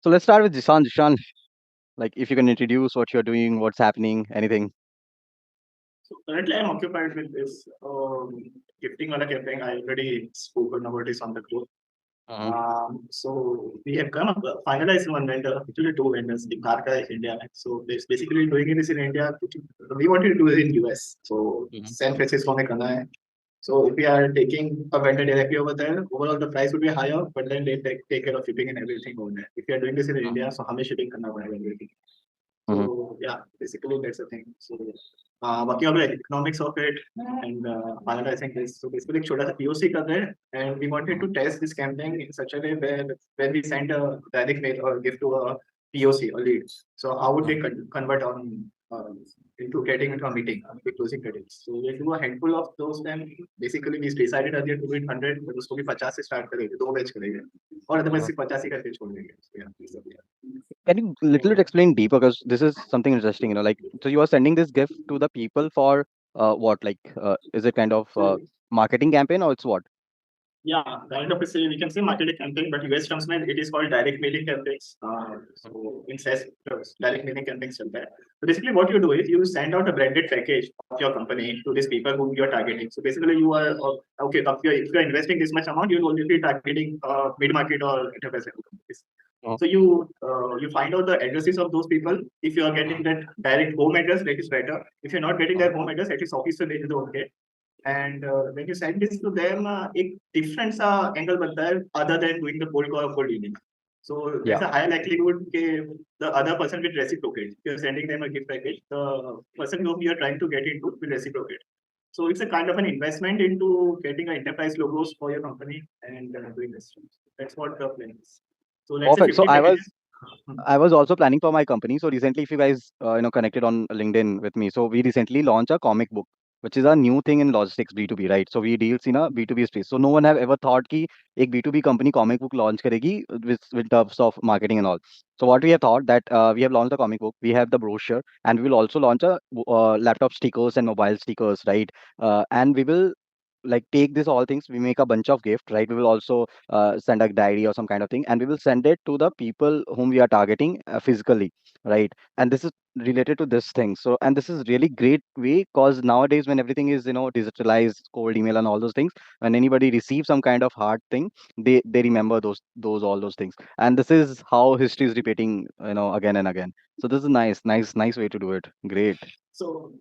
So let's start with Jishan. Jishan, like if you can introduce what you're doing, what's happening, anything. So currently, I'm occupied with this gifting wala campaign. I already spoken about this on the group. Uh-huh. So we have come up finalized one vendor, actually two vendors, the Karka is India. So it's basically doing this in India. We wanted to do it in US. So Mhm. San Francisco mein karna hai. So if we are taking a vendor directly over there, overall the price would be higher, but then they take care of shipping and everything over there. If we are doing this in Mhm. India, so हमें shipping करना पड़ेगा everything. Mhm. So yeah, basically that's the thing. So working on the economics of it and finalizing this. So basically एक छोटा सा POC कर रहे हैं and we wanted Mhm. to test this campaign in such a way where when we send a direct mail or give to a POC or lead. So how would they Mhm. convert on into getting into a meeting, the closing credits. So we do a handful of those. Then basically we decided earlier to do it 100, but उसको भी 50 से start करेंगे, दो batch करेंगे, और otherwise Mhm. सिर्फ 50 ही करके छोड़ देंगे. So, yeah, this is- yeah. Can you little bit So, explain deeper because this is something interesting, like so you are sending this gift to the people for what? Like is it kind of marketing campaign or it's what? yeah, kind of a say we can say marketing campaign, but US terms में it is called direct mailing campaigns. Mhm. So in SaaS direct mailing campaigns चलता है. So basically, what you do is you send out a branded package of your company to these people whom you are targeting. So basically, you are okay. If you are investing this much amount, you will only be targeting mid market or enterprise level companies. Mhm. So you find out the addresses of those people. If you are getting that direct home address, that is better. If you're not getting Mhm. their home address, at least office से भेज दो उनके. And when you send this to them, एक different सा angle बनता है other than doing the cold call or cold email. So Yeah. there's a high likelihood that the other person will reciprocate. If you're sending them a gift package, the person whom you're trying to get into will reciprocate. So it's a kind of an investment into getting an enterprise logos for your company and doing this. That's what the plan is. So let's say Perfect. So 50 packages. I was also planning for my company. So recently, if you guys connected on LinkedIn with me, so we recently launched a comic book, which is a new thing in logistics B2B, right? So we deals in a B2B space. So no one have ever thought कि एक B2B company comic book launch करेगी with terms of marketing and all. So what we have thought that we have launched a comic book, we have the brochure, and we will also launch a laptop stickers and mobile stickers, right? And we will like take this all things, we make a bunch of gift, right? We will also send a diary or some kind of thing, and we will send it to the people whom we are targeting physically, right? And this is related to this thing. So and this is really great way because nowadays when everything is digitalized, cold email and all those things, when anybody receives some kind of hard thing, they remember those all those things, and this is how history is repeating again and again. So this is nice way to do it. Great. So,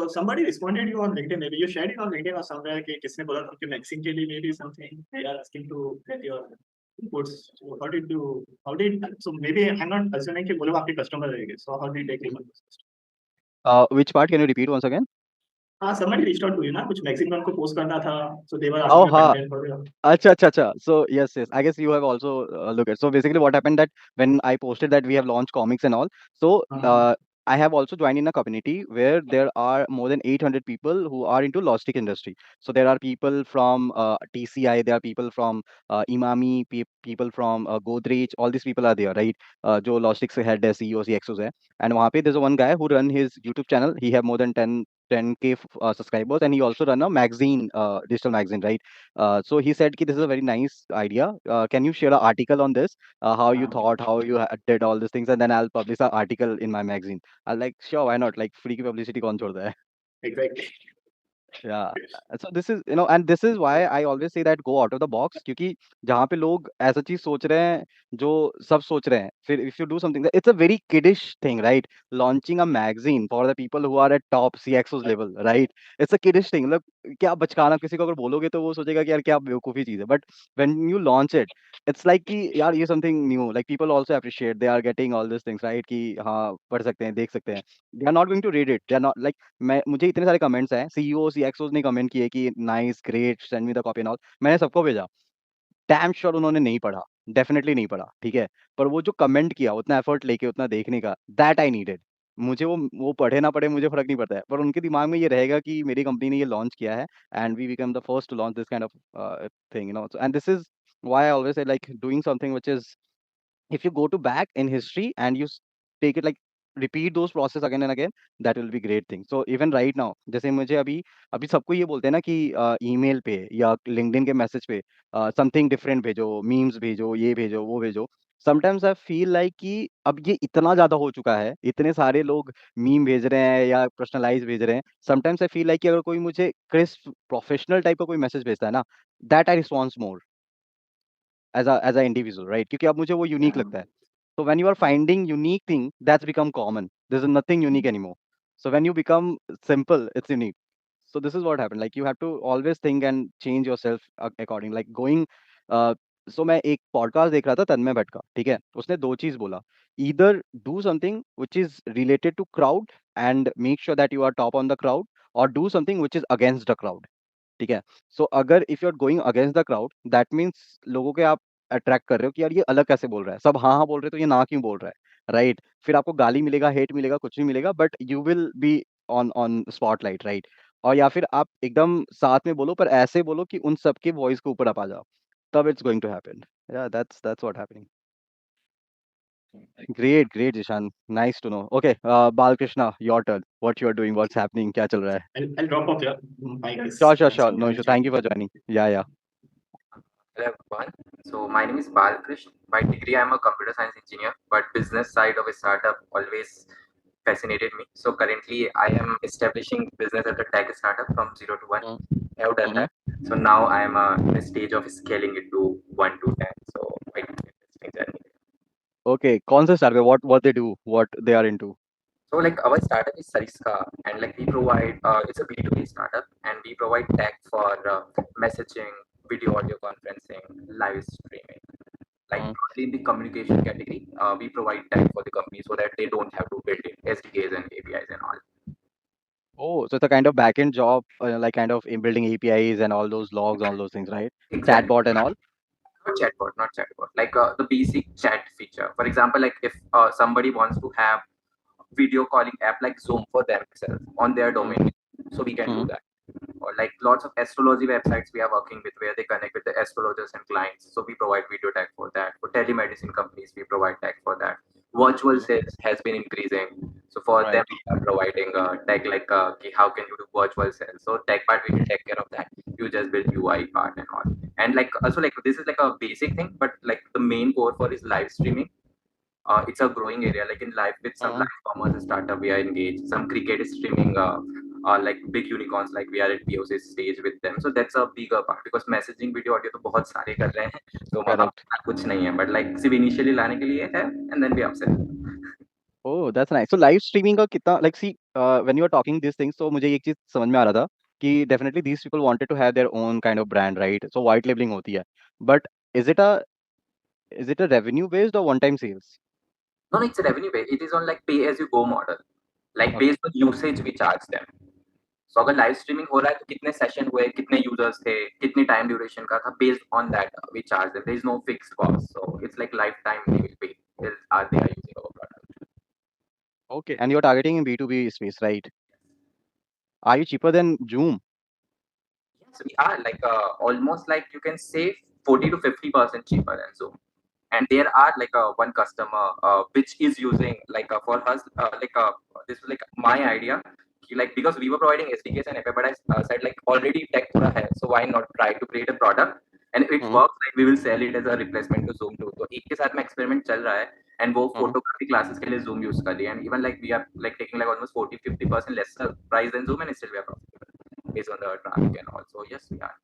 somebody responded you on LinkedIn. Maybe you shared it on LinkedIn or somewhere कि किसने बोला था कि maxing के लिए maybe something they are asking to get your inputs. So so maybe I'm not assuming कि वो लोग आपके customer रहेंगे. So how did they came up with this? Which part can you repeat once again? हाँ, somebody reached out to you ना कुछ maxing में उनको post करना था. So they were Oh, asking a ha. content for you. Acha. So yes. I guess you have also looked at. So basically, what happened that when I posted that we have launched comics and all, so हाँ. I have also joined in a community where there are more than 800 people who are into logistic industry. So there are people from TCI, there are people from Imami, people from Godrej. All these people are there, right? जो logistics से head है, CEOs, CXOs है. And वहाँ पे there's one guy who run his YouTube channel. He have more than 10K subscribers, and he also run a magazine, digital magazine, right? So he said ki this is a very nice idea. Can you share an article on this? How you हाँ. thought, how you did all these things, and then I'll publish an article in my magazine. I like, sure, why not? Like free की publicity कौन छोड़ता है? Exactly. Yeah. So this is, and this is why I always say that go out of the box क्योंकि जहाँ पे लोग ऐसा चीज सोच रहे हैं जो सब सोच रहे हैं फिर if you do something it's a very kiddish thing, right? Launching a magazine for the people who are at top CXOs level, right? It's a kiddish thing. मतलब क्या बचकाना किसी को अगर बोलोगे तो वो सोचेगा कि यार क्या बेवकूफी चीज है, but when you launch it it's like कि यार ये something new, like people also appreciate, they are getting all these things, right? कि हाँ पढ़ सकते हैं, देख सकते हैं. They are not going to read it, they are not like, मैं मुझे इतने सारे कमेंट्स हैं, सीईओ सीएक्सओस ने कमेंट किए कि nice great send me the copy and all, मैंने सबको भेजा. डैम श्योर उन्होंने नहीं पढ़ा, डेफिनेटली नहीं पढ़ा, ठीक है. पर वो जो कमेंट किया उतना एफर्ट लेके उतना देखने का, दैट आई नीडेड. मुझे वो पढ़े ना पढ़े मुझे फर्क नहीं पड़ता है, पर उनके दिमाग में ये रहेगा कि मेरी कंपनी ने ये लॉन्च किया है and we become the first to launch this kind of thing, and this is why I always say like doing something which is, if you go to back in history and you take it like repeat those process again and again, that will be great thing. So even right now जैसे मुझे अभी अभी सबको ये बोलते हैं ना कि ईमेल पे या लिंक्डइन के मैसेज पे समथिंग डिफरेंट भेजो, मीम्स भेजो, ये भेजो वो भेजो. समटाइम्स आई फील लाइक कि अब ये इतना ज्यादा हो चुका है, इतने सारे लोग मीम भेज रहे हैं या पर्सनलाइज भेज रहे हैं, समटाइम्स आई फील लाइक कि अगर कोई मुझे क्रिस्प प्रोफेशनल टाइप का कोई मैसेज भेजता है ना, that I response more as a individual, right? क्योंकि अब मुझे वो यूनिक लगता है. So when you are finding unique thing, that's become common. There's nothing unique anymore. So when you become simple, it's unique. So this is what happened. Like you have to always think and change yourself according. Like going. Uh, so मैं एक podcast देख रहा था तन्मय भट्ट का, ठीक है? उसने दो चीज बोला. Either do something which is related to crowd and make sure that you are top on the crowd, or do something which is against the crowd. ठीक है? सो अगर if you are going against the crowd, that means लोगों के आप attract कर रहे हो कि यार ये अलग कैसे बोल रहा है, सब हाँ हाँ बोल रहे तो ये ना क्यों बोल रहा है, राइट? फिर आपको गाली मिलेगा, हेट मिलेगा, कुछ नहीं मिलेगा, but you will be on on spotlight, right? और या फिर आप एकदम साथ में बोलो, पर ऐसे बोलो कि उन सबके वॉइस के ऊपर आप आ जाओ, तब it's going to happen. Yeah that's what happening. Great great Zeeshan, nice to know. Okay, Balakrishna, your turn. What you are doing, what's happening, क्या चल रहा है? I'll drop off here. Bye guys. Sure sure Thanks sure, for no having issue, me. Thank you for joining. Yeah Hello everyone. So my name is Balkrish. By degree, I'm a computer science engineer, but business side of a startup always fascinated me. So currently, I am establishing business as a tech startup from 0 to 1. I have done that. So now I am in a stage of scaling it to 1 to 10. So quite interesting journey. Okay, कौन सा start है, what they do, what they are into? So like our startup is Sariska, and like we provide it's a B2B startup, and we provide tech for messaging, video, audio conferencing, live streaming. Like in the communication category, we provide tech for the company so that they don't have to build it SDKs and APIs and all. Oh, so it's a kind of back-end job, like kind of in building APIs and all those logs, all those things, right? Exactly. Chatbot and all. Not chatbot. Like the basic chat feature. For example, like if somebody wants to have video calling app like Zoom for themselves on their domain, so we can do that. Or like lots of astrology websites we are working with where they connect with the astrologers and clients. So we provide video tech for that. For telemedicine companies, we provide tech for that. Virtual sales has been increasing. So for them, Right. we are providing tech like how can you do virtual sales. So tech part we will take care of that. You just build UI part and all. And like also like this is like a basic thing, but like the main core for is live streaming. It's a growing area. Like in live with some live commerce startup, we are engaged. Some cricket is streaming, like big unicorns, like we are at POC stage with them. So that's a bigger part because messaging, video, audio तो बहुत सारे कर रहे हैं, तो वहाँ Correct. कुछ नहीं है. But like सिर्फ initially लाने के लिए है, and then we upsell. Oh, that's nice. So live streaming का कितना, like see, when you are talking these things, तो मुझे एक चीज समझ में आ रहा था कि definitely these people wanted to have their own kind of brand, right? So white labeling होती है. But is it a is it a revenue based or one time sales? No, no, it's a revenue based. It is on like pay as you go model. Like Okay. based on usage, we charge them. So अगर live streaming हो रहा है तो कितने session हुए, कितने users थे, कितने टाइम ड्यूरेशन का था, based on that we charge them. There is no fixed cost, so it's like life time they will pay or they are using our product. Okay. And you're targeting in B2B space, right? Are you cheaper than Zoom? Yes, we are like almost like you can save 40 to 50% cheaper than Zoom. And there are like one customer which is using like for us this was like my idea. Like because we were providing SDKs and API, but I said like already tech थोड़ा है, so why not try to create a product and if it works like we will sell it as a replacement to Zoom too. तो एक के साथ में experiment चल रहा है and वो photography classes के लिए Zoom use कर रही है and even like we are like taking like almost 40-50% lesser price than Zoom and still we are profitable based on the traffic and all. So yes, we are.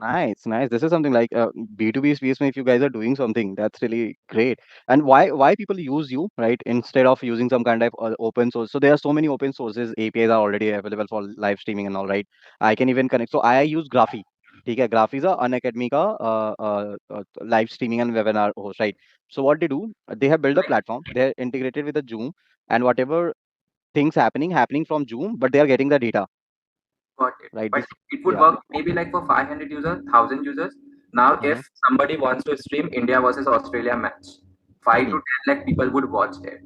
Nice, nice. This is something like B2B space. If you guys are doing something, that's really great. And why people use you, right? Instead of using some kind of open source. So there are so many open sources. APIs are already available for live streaming and all, right? I can even connect. So I use Graphy. ठीक है, Graphy is a Unacademy का live streaming and webinar host, right? So what they do, they have built a platform. They're integrated with the Zoom, and whatever things happening from Zoom, but they are getting the data, Got it. right? But This, it would yeah. work maybe like for 500 users, 1000 users. Now, if somebody wants to stream India versus Australia match, 5 to 10 lakh people would watch it.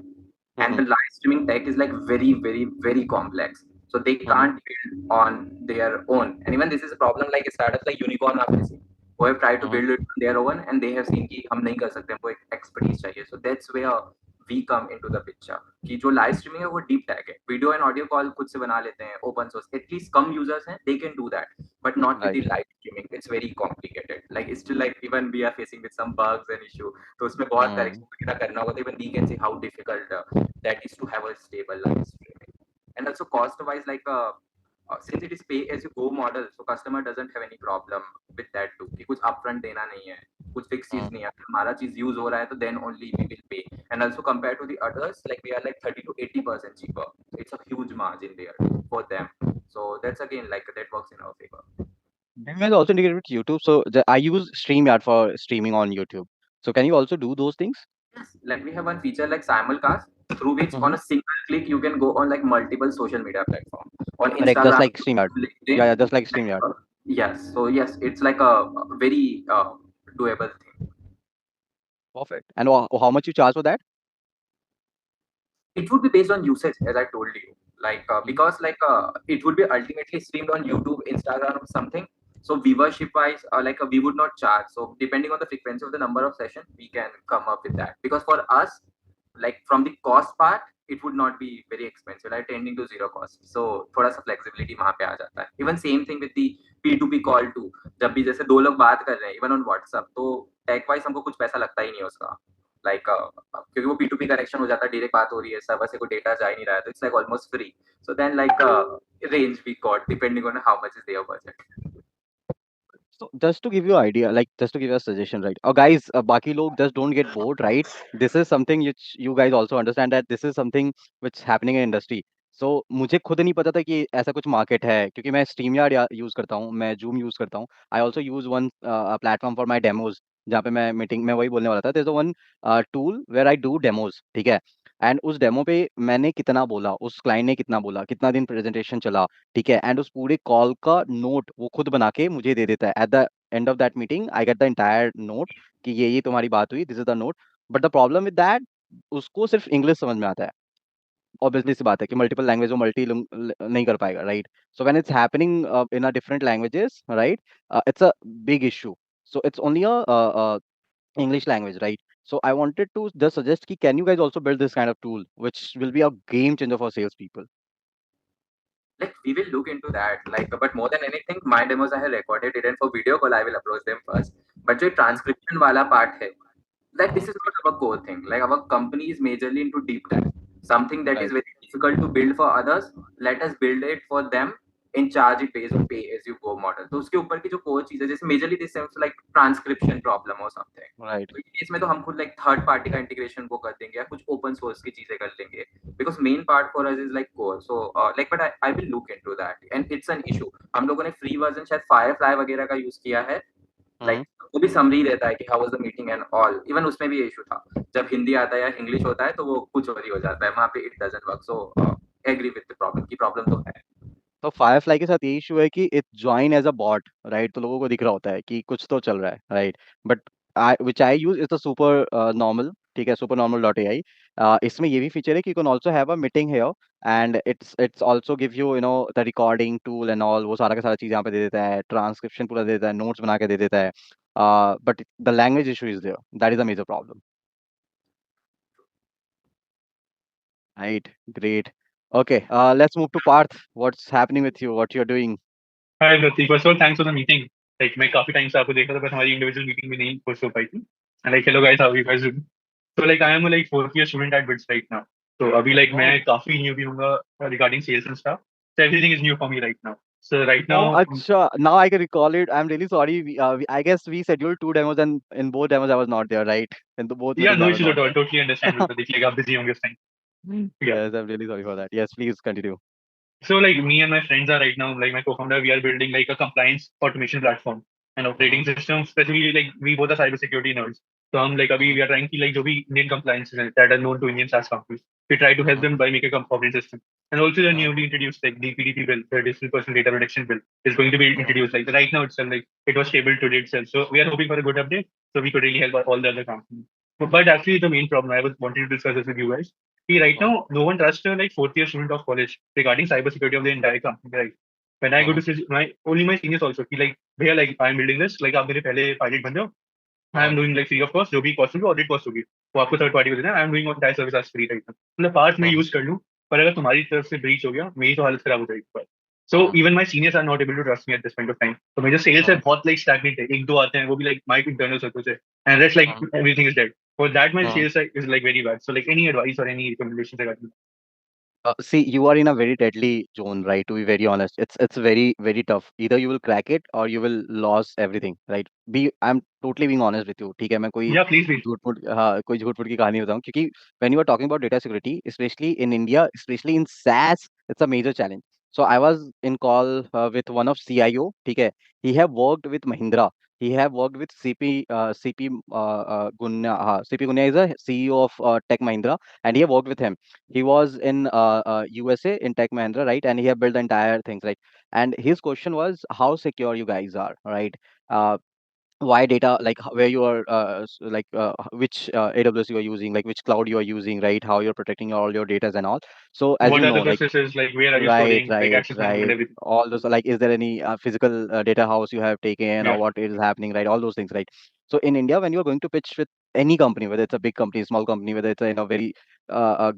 And the live streaming tech is like very, very, very complex. So they can't build on their own. And even this is a problem like startups like Unicorn are facing, who have tried to build it on their own and they have seen कि हम नहीं कर सकते, हमको एक expertise चाहिए. So that's where we come into the picture कि जो live streaming है वो deep tech है, video and audio call खुद से बना लेते हैं open source, at least come users हैं, they can do that, but not with the Right. live streaming. It's very complicated, like it's still like even we are facing with some bugs and issue, तो उसमें बहुत correction वगैरह करना होगा, तो even we can see how difficult that is to have a stable live streaming. And also cost wise, like since it is pay as you go model, so customer doesn't have any problem with that too, कि कुछ upfront देना नहीं है, कुछ fixed चीज नहीं है, हमारा चीज use हो रहा है तो then only we will pay. And also compared to the others, like we are like 30 to 80% cheaper, so it's a huge margin there for them, so that's again like that works in our favor. Do you guys also integrate with YouTube? So I use StreamYard for streaming on YouTube. So can you also do those things? Yes, like we have one feature like simulcast, through which on a single click you can go on like multiple social media platforms, on Correct, just Instagram, like StreamYard. LinkedIn. Yeah, just like StreamYard. Yes, so yes, it's like a very doable thing. Perfect. And how much you charge for that? It would be based on usage, as I told you, like because like it would be ultimately streamed on YouTube, Instagram or something, so viewership wise like we would not charge, so depending on the frequency of the number of sessions we can come up with that, because for us, like from the cost part, it would not be very expensive, like tending to zero cost, so थोड़ा सा flexibility वहाँ पे आ जाता है. Even same thing with the P2P call too, जब भी जैसे दो लोग बात कर रहे हैं even on WhatsApp, तो tech wise हमको कुछ पैसा लगता ही नहीं है उसका, लाइक क्योंकि वो P2P कनेक्शन हो जाता है, डायरेक्ट बात हो रही है, सर्वर से कोई डेटा जा ही नहीं रहा है, तो it's like almost free. So then like range we got depending on how much is their budget. So just to give you an idea, like just to give you a suggestion, right? Guys, बाकी लोग just don't get bored, right? This is something which you guys also understand that this is something which happening in industry. So मुझे खुद नहीं पता था कि ऐसा कुछ मार्केट है, क्योंकि मैं StreamYard यूज करता हूँ, मैं Zoom यूज करता हूँ. I also use one platform for my demos, जहाँ पे मैं मीटिंग में वही बोलने वाला था. There's one tool where I do demos, ठीक है? एंड उस डेमो पे मैंने कितना बोला, उस क्लाइंट ने कितना बोला, कितना दिन प्रेजेंटेशन चला, ठीक है, एंड उस पूरे कॉल का नोट वो खुद बना के मुझे दे देता है. At the end of that meeting I get the entire note कि ये तुम्हारी बात हुई, this is the note. But the problem with that, उसको सिर्फ इंग्लिश समझ में आता है. ऑब्वियसली सी बात है कि मल्टीपल लैंग्वेज वो मल्टी नहीं कर पाएगा, right? So when it's happening in a different languages, right, it's a big issue. So it's only a English language, right? So I wanted to just suggest ki can you guys also build this kind of tool, which will be a game changer for salespeople? Like we will look into that, like but more than anything my demos I have recorded it, and for video call I will approach them first, but जो transcription वाला part है, like this is not our core thing, like our company is majorly into deep tech, something that Right. is very difficult to build for others, let us build it for them and charge it based on pay as you go model. तो उसके ऊपर की जो core चीज है, जैसे majorly this is like transcription problem or something, Right. तो इसमें तो हम खुद like third party का integration वो कर देंगे या कुछ open source की चीजें कर लेंगे, because main part for us is like core, so like but I will look into that, and it's an issue. हम लोगों ने free version शायद Firefly वगैरह का use किया है, लाइक वो भी समरी रहता है कि how was the meeting and all, even उसमें भी इशू था, जब हिंदी आता है या इंग्लिश होता है तो वो कुछ और ही हो जाता है वहाँ पे, it doesn't work. So agree with the problem, की प्रॉब्लम तो है. तो फायरफ्लाई के साथ ये इशू है कि it join as a bot, right? तो लोगों को दिख रहा होता है कि कुछ तो चल रहा है, right? But which I use is the super normal, ठीक है, सुपर नॉर्मल डॉट ए आई. इसमें ये भी फीचर है कि you can also have a meeting here, and it's also give you know the recording tool and all, वो सारा का सारा चीज यहाँ पे दे देता है, ट्रांसक्रिप्शन पूरा दे देता है, नोट्स बना के दे देता है. But the language issue is there, that is a major problem. Right, great. Okay, let's move to Parth. What's happening with you? What you're doing? Hi, Pratik. First of all, thanks for the meeting. Like, मैं काफी time से आपको देख रहा था, but हमारी individual meeting में नहीं हो पाई थी. And like, hello guys, how are you guys doing? So like, I am a like fourth year student at Bits right now. So अभी like मैं काफी new भी हूँगा regarding sales and stuff. So everything is new for me right now. So right now, Oh, acha, now I can recall it. I'm really sorry. I guess we scheduled two demos, and in both demos I was not there, right? In the both yeah, meetings no I was issues not at all. there. Totally understandable. Pratik, like आप busy होंगे उस time. Yeah. Yes, I'm really sorry for that. Yes, please continue. So like me and my friends are right now, like my co-founder, we are building like a compliance automation platform and operating system. Specifically, like we both are cybersecurity nerds. So I'm like, we are trying to like जो भी Indian compliances हैं that are known to Indian SaaS companies, we try to help them by making a operating system. And also the newly introduced like DPDP bill, the Digital Personal Data Protection Bill, is going to be introduced. Like right now itself, like it was tabled today itself. So we are hoping for a good update, so we could really help all the other companies. But actually, the main problem I was wanting to discuss this with you guys. See, right now, no one trusts a like fourth year student of college regarding cybersecurity of the entire company. Right? When I go to my only my seniors also feel like, भैया like I'm building this, like आप मेरे पहले pilot बन जाओ, आई am doing like free of cost, जो भी cost होगी audit cost होगी वो आपको थर्ड पार्टी को देना है। I am doing entire service as free right now, मतलब पार्ट मैं यूज कर लूँ, पर अगर तुम्हारी तरफ से ब्रीच हो गया मेरी तो हालत खराब हो जाएगी। So even my seniors are not able to trust me at this point of time. तो मेरे जो सेल्स है बहुत लाइक स्टैग्नेंट है, एक दो आते हैं वो भी लाइक माय इंटरनल सर्कल से, and that's like everything is dead for that. My sales is like very bad. So like any advice or any recommendation regarding See, you are in a very deadly zone, right? To be very honest, it's very tough. Either you will crack it or you will lose everything, right? I'm totally being honest with you. ठीक है, मैं कोई yeah please please कोई झूठ मूठ की कहानी बताऊं, क्योंकि when you are talking about data security, especially in India, especially in SaaS, it's a major challenge. So I was in call with one of CIO. ठीक है, he have worked with Mahindra. He have worked with CP Gunya. CP Gunya is a CEO of Tech Mahindra, and he have worked with him. He was in USA in Tech Mahindra, right? And he have built the entire things, right? And his question was, how secure you guys are, right? Uh, why data, like where you are, which AWS you are using, like which cloud you are using, right? How you're protecting all your data and all. So as what you are know, the like processes, like where are you right, storing, like right, access management, right. everything. All those, like, is there any physical data house you have taken, or Yeah, what is happening, right? All those things, right? So in India, when you are going to pitch with any company, whether it's a big company, small company, whether it's a, very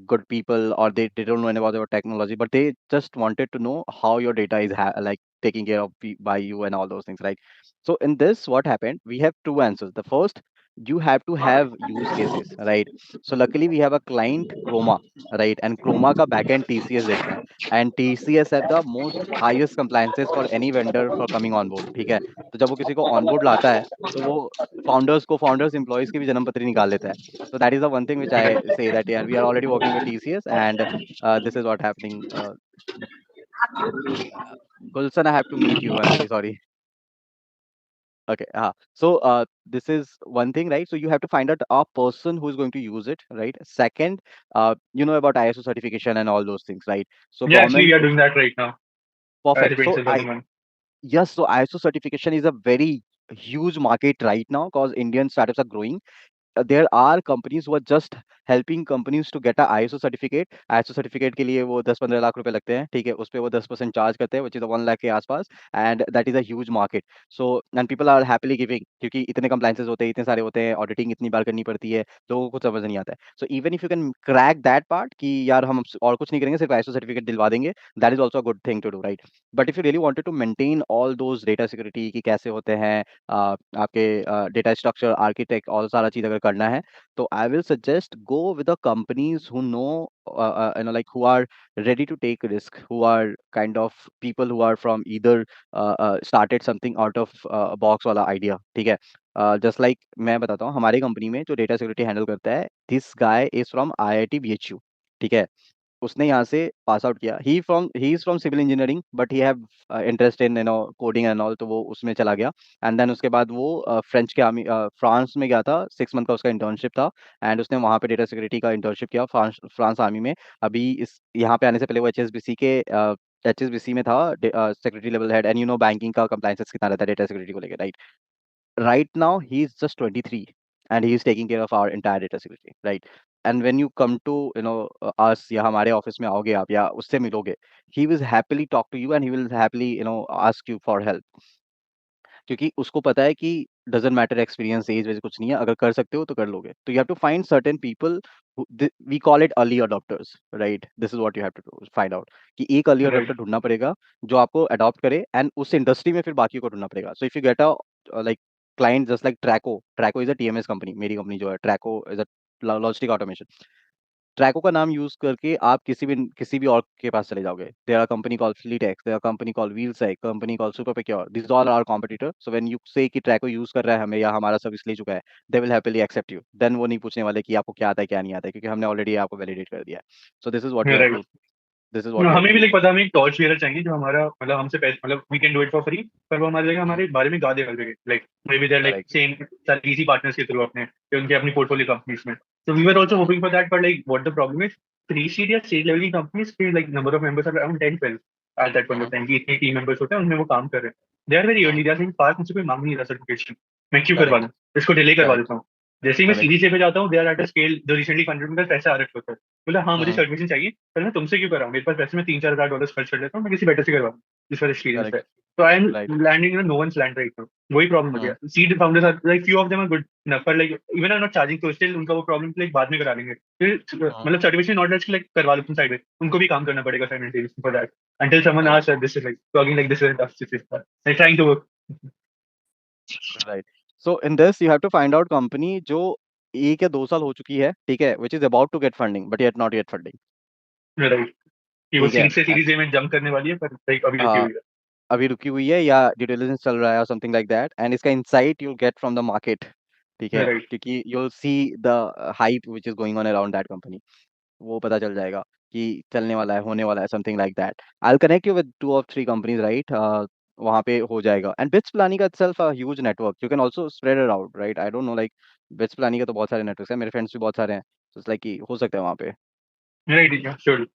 good people, or they don't know anything about your technology, but they just wanted to know how your data is like taken care of by you and all those things, right? So in this, what happened? We have two answers. The first, you have to have use cases, right? So luckily, we have a client, Chroma, right? And Chroma का backend TCS देखता है, and TCS have the most highest compliances for any vendor for coming on board, ठीक है? तो जब वो किसी को on board लाता है, तो वो founders employees की भी जन्म पत्री निकाल लेता है. So that is the one thing which I say, that yeah, we are already working with TCS, and this is what happening. Gulshan, I have to meet you. I'm very sorry. Okay. So this is one thing, right? So you have to find out a person who is going to use it, right? Second, you know about ISO certification and all those things, right? So yeah, actually we government, are doing that right now. perfect. Depends So on one. yes, so ISO certification is a very huge market right now, because Indian startups are growing. There are companies who are just helping companies to get a ISO certificate. ISO certificate के लिए वो 10-15 लाख रुपए लगते हैं, ठीक है? उस पे वो 10% चार्ज करते हैं, which is 1 लाख के आसपास, and that is a huge market. So and people are happily giving, क्योंकि इतने compliances होते हैं, इतने सारे होते हैं, auditing इतनी बार करनी पड़ती है, लोगों को समझ नहीं आता है. So even if you can crack that part कि यार हम और कुछ नहीं करेंगे, सिर्फ ISO certificate दिलवा देंगे, that is also a good thing to do, right? But if you really wanted to maintain all those data security कि कैसे होते हैं, आपके डेटा स्ट्रक्चर, आर्किटेक्ट, और सारा चीज अगर करना है, तो I will suggest go with the companies who know, like who are ready to take risk, who are kind of people who are from either started something out of box वाला idea, ठीक है? Just like मैं बताता हूँ, हमारी company में जो data security handle करता है, this guy is from IIT BHU, ठीक है? उसने यहाँ से पास आउट किया. He is from civil engineering, but he have interest in coding and all, तो वो उसमें चला गया. एंड देन उसके बाद वो फ्रेंच के आर्मी, फ्रांस में गया था. 6 मंथ का उसका इंटर्नशिप था, एंड उसने वहाँ पे डेटा सिक्योरिटी का इंटर्नशिप किया फ्रांस आर्मी में. अभी इस यहाँ पे आने से पहले वो HSBC में था, secretary level head. And you know banking का कंप्लायंसेस कितना रहता है डेटा सिक्योरिटी को लेकर, right? Right now he is just 23, and he is taking care of our entire data security, right? And when you come to us, या हमारे office में आओगे आप, या उससे मिलोगे, he will happily talk to you, and he will happily ask you for help, क्योंकि उसको पता है कि डजंट मैटर एक्सपीरियंस, एज वैसे कुछ नहीं है, अगर कर सकते हो तो कर लोगे. तो you have to find certain people, we call it early adopters, right? This is what you have to find out, कि एक अर्ली Right. अडॉप्टर ढूंढना पड़ेगा जो आपको अडॉप्ट करे, एंड उस इंडस्ट्री में फिर बाकी को ढूंढना पड़ेगा. So if you get a like client just like Traqo is a TMS company. मेरी कंपनी जो है Traqo is a logistic automation. Traqo का नाम यूज करके आप किसी भी और के पास चले जाओगे. There are company call Fleetx, there are company call Wheelseye, company call super secure. This all are competitor. So when you say कि ट्रैको यूज कर रहा है हमें, या हमारा सर्विस ले चुका है, they will happily accept you. देन वो नहीं पूछने वाले कि आपको क्या आता है क्या नहीं आता है, क्योंकि हमने ऑलरेडी आपको वैलिडेट कर दिया है. So this is what you have Right. To this is what you have हमें टू भी डू. लाइक पता, हमें एक टॉर्च बेरर चाहिए जो हमारा मतलब हमसे पैसे, मतलब we can do it for free, पर वो हमारे जगह हमारे बारे में गा देगा like maybe there like correct. Same easy partners के थ्रू अपने, या उनके अपनी पोर्टफोलियो कंपनीज में. So we were also hoping for that, but like what the problem is, pre seed या स्टेट लेवल की कंपनीज के like number of members are around 10-12 at that point of time, की इतने team members होते हैं उनमें वो काम कर रहे हैं. They are very early, they are saying park मुझसे कोई मांग नहीं रहा सर्टिफिकेशन, मैं क्यों करवा करेक्ट. लूं, इसको डिले करवा करेक्ट. देता हूँ. जैसे ही मैं करेक्ट. सीरीज पे जाता हूँ, they are at a scale जो रिसेंटली फंडेड में पैसा आ रखा होता है. बोला हाँ मुझे सर्टिफिकेशन चाहिए, पर मैं तुमसे क्यों कराऊं, मेरे पास पैसे में $3-4 हज़ार खर्च कर लेता हूँ, मैं किसी बेटर से करवा लूं जिस पर एक्सपीरियंस है. Correct. So I am Right. landing in a no one's land right now. वही problem हो गया. Seed founders are like few of them are good enough, but like even I'm not charging, so still उनका वो problem like बाद में करा लेंगे. फिर मतलब certification not just like करवा लो तुम side में, उनको भी काम करना पड़ेगा simultaneously for that. Until someone asks that this is like talking like this is a tough situation. Like trying to work. Right. So in this you have to find out company जो 1 या 2 साल हो चुकी है, ठीक है, which is about to get funding but yet not yet funding. Right. कि वो ठीक है. सीरीज से सीरीज ए में जंप करने वाली है पर like अभी रुकी हाँ, हुई है. अभी रुकी हुई है या ड्यू डिलिजेंस चल रहा है और समथिंग लाइक दैट, एंड इसका insight you get from the market, ठीक है, Right. क्योंकि you will see the hype which is going on around that company, वो पता चल जाएगा कि चलने वाला है, होने वाला है, something like that. I will connect you with 2 और 3 कंपनीज, राइट, वहाँ पे हो जाएगा. एंड बिट्स प्लानिंग का itself a huge network, you can also spread it out, right. I don't know like bits planning के तो बहुत सारे नेटवर्क्स हैं, मेरे फ्रेंड्स भी बहुत सारे हैं, so it's like कि हो सकता है वहाँ पे. Right. Yeah, sure.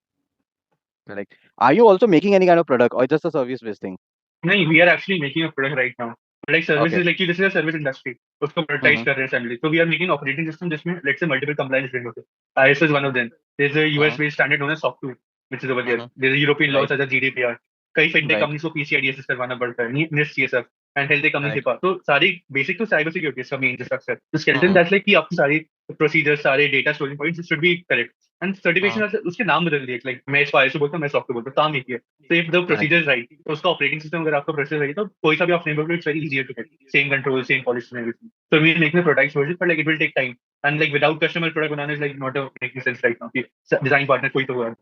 Like, are you also making any kind of product or just a service based thing? No, we are actually making a product right now. Like services, Okay. like this is a service industry. उसको productize Mhm. कर रहे हैं suddenly. So we are making operating system जिसमें let's say multiple compliance framework है. ISO is one of them. There's a US based standard known as SOC 2, which is over there. Mhm. There's a European law Right. such as GDPR. कई fintech Right. companies को PCI DSS करवाना पड़ता है. NIST CSF and health tech companies Right. HIPAA. तो सारी basic to cyber security इसका main infrastructure. तो skeleton Mhm. that's like कि आपकी सारी procedures, सारे data storing points should be correct. And certification उसके नाम बदल दिए. Like मैं इसको ISO बोलता हूँ, मैं SOC 2 बोलता हूँ. काम एक ही है. So if the procedure is right, तो उसका operating system अगर आपका process है तो कोई सा भी आप framework it's very easier to get. Same control, same policies and everything. So we are making a product version, but like it will take time. And like without customer product banana is like not making sense right now. कि design partner कोई तो होगा.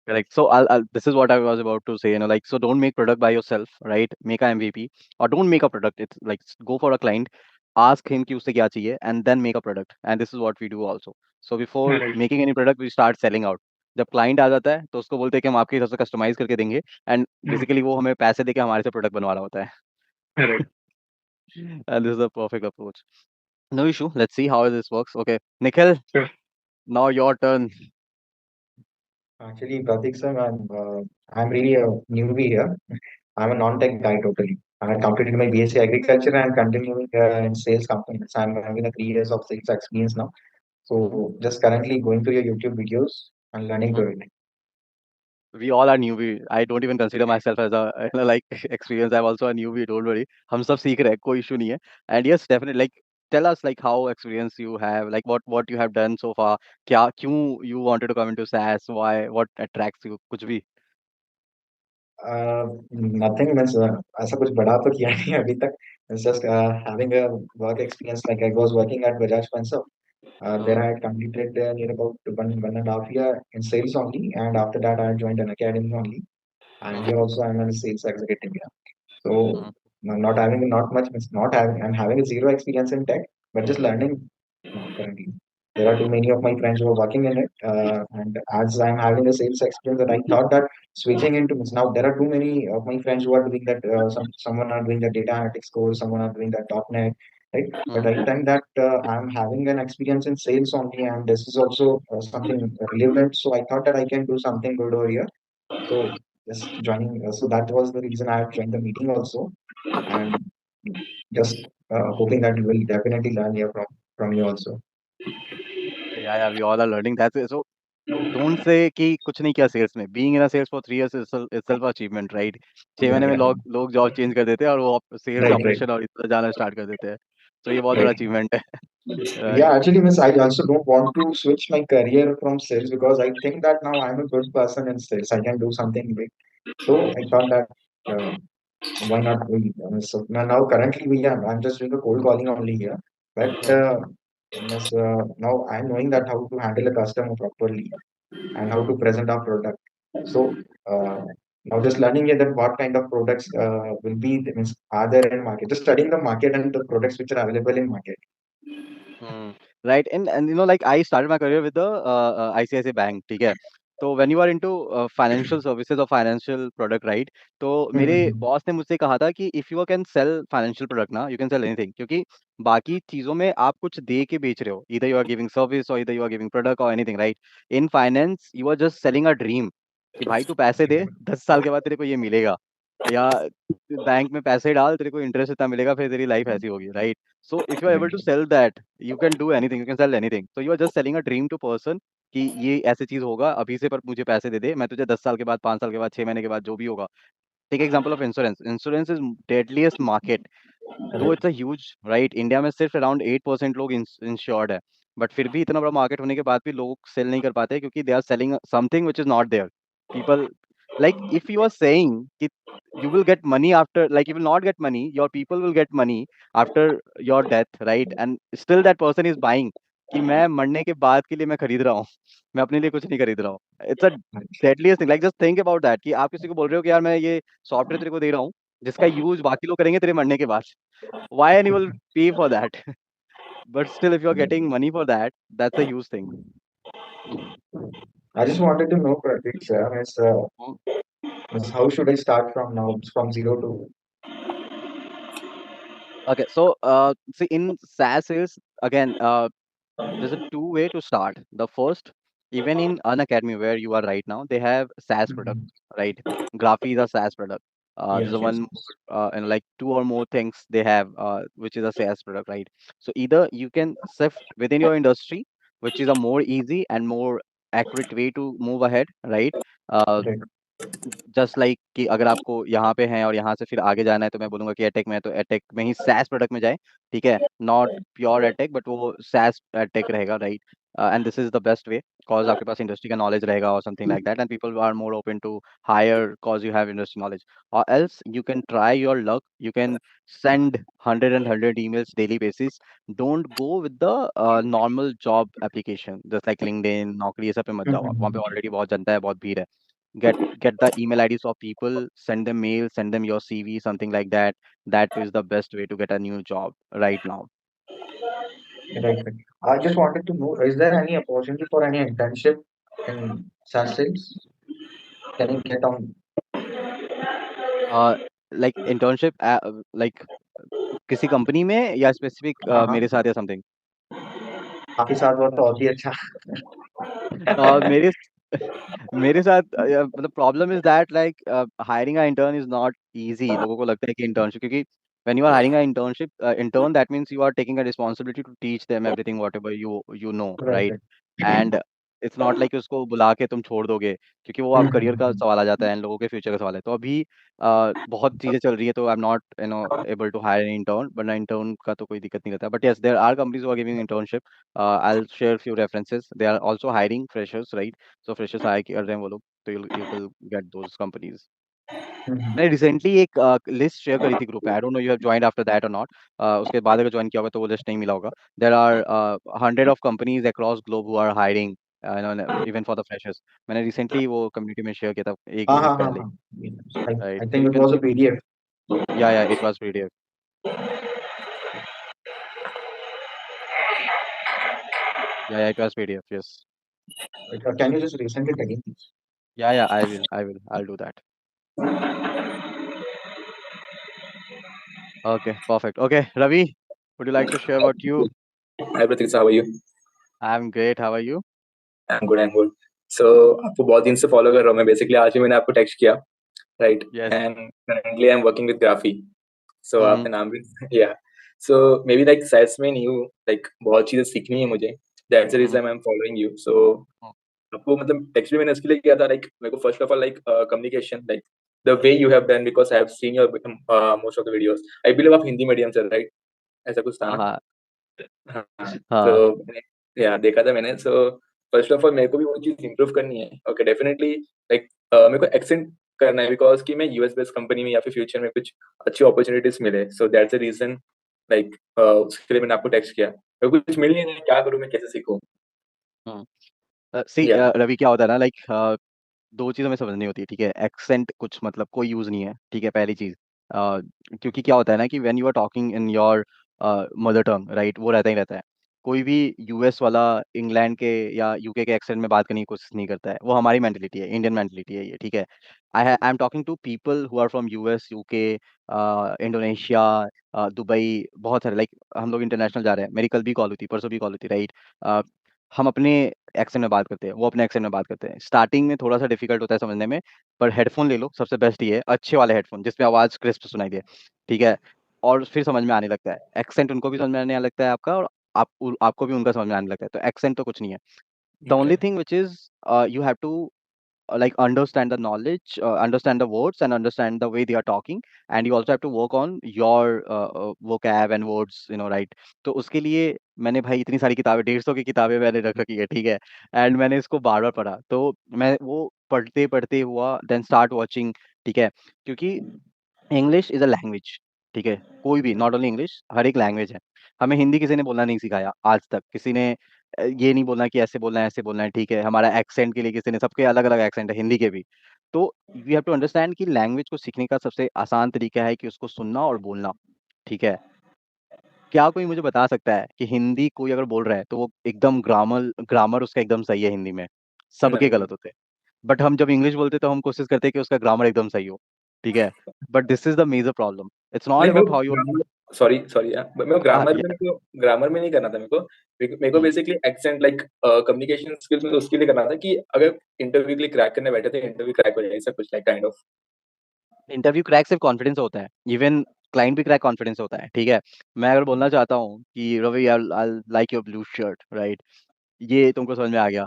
Correct. So this is what I was about to say, like, so don't make product by yourself, right? Make a MVP or don't make a product. It's like go for a client, ask him कि उससे क्या चाहिए, and then make a product. And this is what we do also. So before Right. making any product, we start selling out. जब client आ जाता है तो उसको बोलते हैं कि हम आपके हिसाब से कस्टमाइज करके देंगे, एंड बेसिकली वो हमें पैसे देके हमारे से प्रोडक्ट बनवा रहा होता है. Right. And this is the perfect approach. No issue. Let's see how this works. Okay, Nikhil, Sure. now your turn. Actually, Pratik sir, I'm really a newbie here. I'm a non-tech guy totally. I had completed my BSc Agriculture and continuing in sales companies. I'm having a 3 years of sales experience now. So just currently going through your YouTube videos and learning to it. We all are newbie. I don't even consider myself as a like experience. I'm also a newbie. Don't worry. हम सब सीख रहे हैं, कोई issue नहीं है. And yes, definitely. Like, tell us like how experience you have, like what you have done so far. क्या क्यों you wanted to come into SaaS? Why? What attracts you? कुछ भी. Nothing means ऐसा कुछ बड़ा तो किया नहीं अभी तक. It's just having a work experience. Like I was working at Bajaj Finserv. There I had completed near about one and a half year in sales only, and after that I joined an academy only. And here also I'm a sales executive here. So not having not much means not having I'm having a zero experience in tech, but just learning now currently. There are too many of my friends who are working in it, and as I'm having a sales experience, that I thought that switching into means now there are too many of my friends who are doing that. Someone are doing the data analytics course, someone are doing that .NET, right? But I think that I'm having an experience in sales only, and this is also something relevant. So I thought that I can do something good over here. So just joining. So that was the reason I have joined the meeting also, and just hoping that you will definitely learn here from you also. Yeah, we all are learning. That's it. So don't say कि कुछ नहीं किया sales में. Being in a sales for 3 years is itself achievement, right? 6 Yeah, महीने में yeah. लोग job change कर देते हैं और वो सेल्स Right, right, ऑपरेशन और इतना जाना स्टार्ट कर देते हैं. तो ये बहुत बड़ा right. अचीवमेंट है. Yeah, Right. actually, miss, I also don't want to switch my career from sales because I think that now I'm a good person in sales. I can do something big. So I thought that uh, why not? So now currently I'm just doing a cold calling only here, but miss, now I'm knowing that how to handle a customer properly and how to present our product. So now just learning that what kind of products will be means are there in market. Just studying the market and the products which are available in market. Right. And like I started my career with the ICICI Bank, ठीक है. तो when you are into financial services or financial product, right? तो मेरे Mhm. Boss ने मुझसे कहा था कि if you can sell financial product ना, you can sell anything, क्योंकि बाकी चीजों में आप कुछ दे के बेच रहे हो. Either you are giving service or either you are giving product or anything, right? In finance, you are just selling a dream कि भाई तू पैसे दे, 10 साल के बाद तेरे को ये मिलेगा, या बैंक में पैसे डाल, तेरे को इंटरेस्ट इतना मिलेगा, फिर तेरी लाइफ ऐसी होगी, right? So if you are able Right. to sell that, you can do anything, you can sell anything. So you are just selling a dream to person कि ये ऐसी चीज होगा, अभी से पर मुझे पैसे दे दे, मैं तुझे 10 साल के बाद, 5 साल के बाद, 6 महीने के बाद जो भी होगा take example of insurance. Insurance is deadliest market. दो it's a huge right, India में सिर्फ अराउंड 8% लोग इंश्योर्ड है, बट फिर भी इतना बड़ा मार्केट होने के बाद भी लोग सेल नहीं कर पाते क्योंकि they are selling something which is not there. People, like if you are saying कि you will get money after, like you will not get money, your people will get money after your death, right? And still that person is buying कि मैं मरने के बाद के लिए मैं खरीद रहा हूँ, मैं अपने लिए कुछ नहीं खरीद रहा हूँ. It's a deadliest thing. Like just think about that कि आप किसी को बोल रहे हो कि यार मैं ये सॉफ्टवेयर तेरे को दे रहा हूँ जिसका यूज बाकी लोग करेंगे तेरे मरने के बाद. Why anyone will pay for that? But still, if you're getting money for that, that's a huge thing. I just wanted to know, Pratik, sir, how should I start from now, from zero to? Okay, so see, in SaaS is again, there's a two way to start. The first, even in Unacademy where you are right now, they have SaaS product, Mhm. right? Graphy is a SaaS product. There's a Yes, one yes. more, and like two or more things they have, which is a SaaS product, right? So either you can sift within your industry, which is a more easy and more accurate way to move ahead, right? Uh, Right. Just like कि अगर आपको यहाँ पे हैं और यहाँ से फिर आगे जाना है तो मैं बोलूँगा कि एटेक में है तो एटेक में ही सैस प्रोडक्ट में जाए. ठीक है, नॉट प्योर एटेक बट वो सैस एटेक रहेगा, right? And this is the best way cause आपके पास इंडस्ट्री का नॉलेज रहेगा और something like that, and people are more open to hire cause you have industry knowledge. Or else you can try your luck, you can send 100 emails daily basis. Don't go with the normal job application just like LinkedIn, नौकरी, ये सब पे मत जाओ आप. वहाँ पे Mhm. Already बहुत जनता है, बहुत भीड़ है. Get the email IDs of people, send them mail, send them your CV, something like that. That is the best way to get a new job right now. Right, right. I just wanted to know, is there any opportunity for any internship in SaaS sales? Can you get on? uh like internship, like किसी company में या specific हाँ, हाँ, मेरे साथ या something. आपके साथ हुआ तो और भी अच्छा. मेरे मेरे साथ मतलब problem is that like hiring a intern is not easy. लोगों को लगता है कि इंटर्नशिप, क्योंकि when you are hiring a internship intern, that means you are taking a responsibility to teach them everything whatever you know, Right, right? right. And it's not like उसको बुला के तुम छोड़ दोगे, क्योंकि वो आप करियर का Mhm. सवाल आ जाता है एंड लोगों के फ्यूचर का सवाल है. तो अभी बहुत चीजें चल रही है, तो I am not able to hire an intern, but intern का तो कोई दिक्कत नहीं रहता. But yes, there are companies who are giving internship. I will share few references. They are also hiring freshers, right? So freshers hire कर रहे हैं वो लोग, तो you will get those companies. Mhm. मैंने रिसेंटली एक लिस्ट शेयर करी थी ग्रुप में. I don't know you have joined after that और नॉट. उसके बाद अगर ज्वाइन किया होगा तो वो लिस्ट नहीं मिला होगा. There are 100 of companies across globe who are hiring even for the freshers. मैंने रिसेंटली वो कम्युनिटी में शेयर किया था एक हाँ, दो वीक हाँ, हाँ, पहले, हाँ. राइट? I तो think you it can was a see. PDF. या इट वाज पीडीएफ. या it was PDF, yes. Can you just resend it again, please? या I will I'll do that. Okay, perfect. Okay, Ravi, would you like to share about you? Hi Pratik, how are you? I'm great, how are you? I'm good, I'm good. So आपको बहुत दिन से follow कर रहा हूँ मैं. Basically आज ही मैंने आपको टेक्स्ट किया, right? Yes. And currently I am working with Graphy. So Mhm. आपका नाम भी या so maybe like sales में नहीं हूँ, लाइक बहुत चीजें सीखनी है मुझे. That's the reason I am following you. So आपको मतलब टेक्स्ट भी मैंने इसके लिए किया था, लाइक मेरे को first of all like communication, like the way you have done, because I have seen your most of the videos. I believe आप हिंदी मीडियम से, राइट? ऐसा कुछ था ना? हाँ हाँ, हाँ. तो या देखा था मैंने. सो फर्स्ट ऑफ ऑल मेरे को भी वो चीज इंप्रूव करनी है. ओके, डेफिनेटली लाइक मेरे को एक्सेंट करना है, बिकॉज कि मैं यूएस बेस्ड कंपनी में या फिर फ्यूचर में कुछ अच्छी अपॉर्चुनिटीज मिले. So that's the reason, like उसके लिए मैंने आपको टेक्स्ट किया. मेरे को कुछ मिल नहीं रहा है, क्या करूँ मैं, कैसे सीखूं? सी या रवि, क्या होता है ना, लाइक दो चीज़ हमें समझनी होती है. ठीक है, एक्सेंट कुछ मतलब कोई यूज़ नहीं है. ठीक है, पहली चीज़. क्योंकि क्या होता है ना कि when you are talking in your mother tongue, right, वो रहता ही रहता है. कोई भी यूएस वाला इंग्लैंड के या यूके के एक्सेंट में बात करने की कोशिश नहीं करता है. वो हमारी मेंटलिटी है, इंडियन मेंटलिटी है ये. ठीक है, I am talking to people who are from US, UK, Indonesia, Dubai, बहुत सारे. लाइक हम लोग इंटरनेशनल जा रहे हैं. मेरी कल भी कॉल हुई थी, परसों भी कॉल हुई थी, राइट? हम अपने एक्सेंट में बात करते हैं, वो अपने एक्सेंट में बात करते हैं. स्टार्टिंग में थोड़ा सा डिफिकल्ट होता है समझने में, पर हेडफोन ले लो, सबसे बेस्ट ये है, अच्छे वाले हेडफोन जिसमें आवाज़ क्रिस्प सुनाई दे. ठीक है, और फिर समझ में आने लगता है. एक्सेंट उनको भी समझ में आने लगता है आपका, और आपको भी उनका समझ में आने लगता है. तो एक्सेंट तो कुछ नहीं है. The only thing which is you have to like understand the knowledge, understand the words, and understand the way they are talking. And you also have to work on your vocab and words, right? तो उसके लिए मैंने भाई इतनी सारी किताबें, 150 की किताबें मैंने रख रखी है, ठीक है। एंड मैंने इसको बार बार पढ़ा, तो मैं वो पढ़ते पढ़ते हुआ देन स्टार्ट वॉचिंग, ठीक है। क्योंकि इंग्लिश इज अ लैंग्वेज, ठीक है। कोई भी, नॉट ओनली इंग्लिश, हर एक लैंग्वेज है। हमें हिंदी किसी ने बोलना नहीं सिखाया आज तक, किसी ने ये नहीं बोलना कि ऐसे बोलना है ऐसे बोलना है, ठीक है। हमारा एक्सेंट के लिए किसी ने, सबके अलग अलग एक्सेंट है, हिंदी के भी। तो वी हैव टू अंडरस्टैंड कि लैंग्वेज को सीखने का सबसे आसान तरीका है कि उसको सुनना और बोलना, ठीक है। क्या कोई मुझे बता सकता है कि हिंदी कोई अगर बोल रहा है तो वो एकदम ग्रामर ग्रामर उसका एकदम सही है हिंदी में? सबके नहीं गलत होते हैं। बट हम जब इंग्लिश बोलते हैं तो हम कोशिश करते हैं कि उसका ग्रामर एकदम सही हो, ठीक है। But this is the major problem, it's not नहीं about how you grammar sorry sorry मेरे को ग्रामर में नहीं करना था। मेरे को basically accent like communication skills में तो उसके लिए करना था कि अगर इंटरव्यू के लिए क्रैक करने बैठे थे, इंटरव्यू क्रैक हो जाए, ऐसा कुछ like kind of. Interview crack सिर्फ कॉन्फिडेंस होता है, इवन क्लाइंट भी क्रैक कॉन्फिडेंस होता है, ठीक है। मैं अगर बोलना चाहता हूँ कि Ravi I like your blue shirt, right, ये तुमको समझ में आ गया,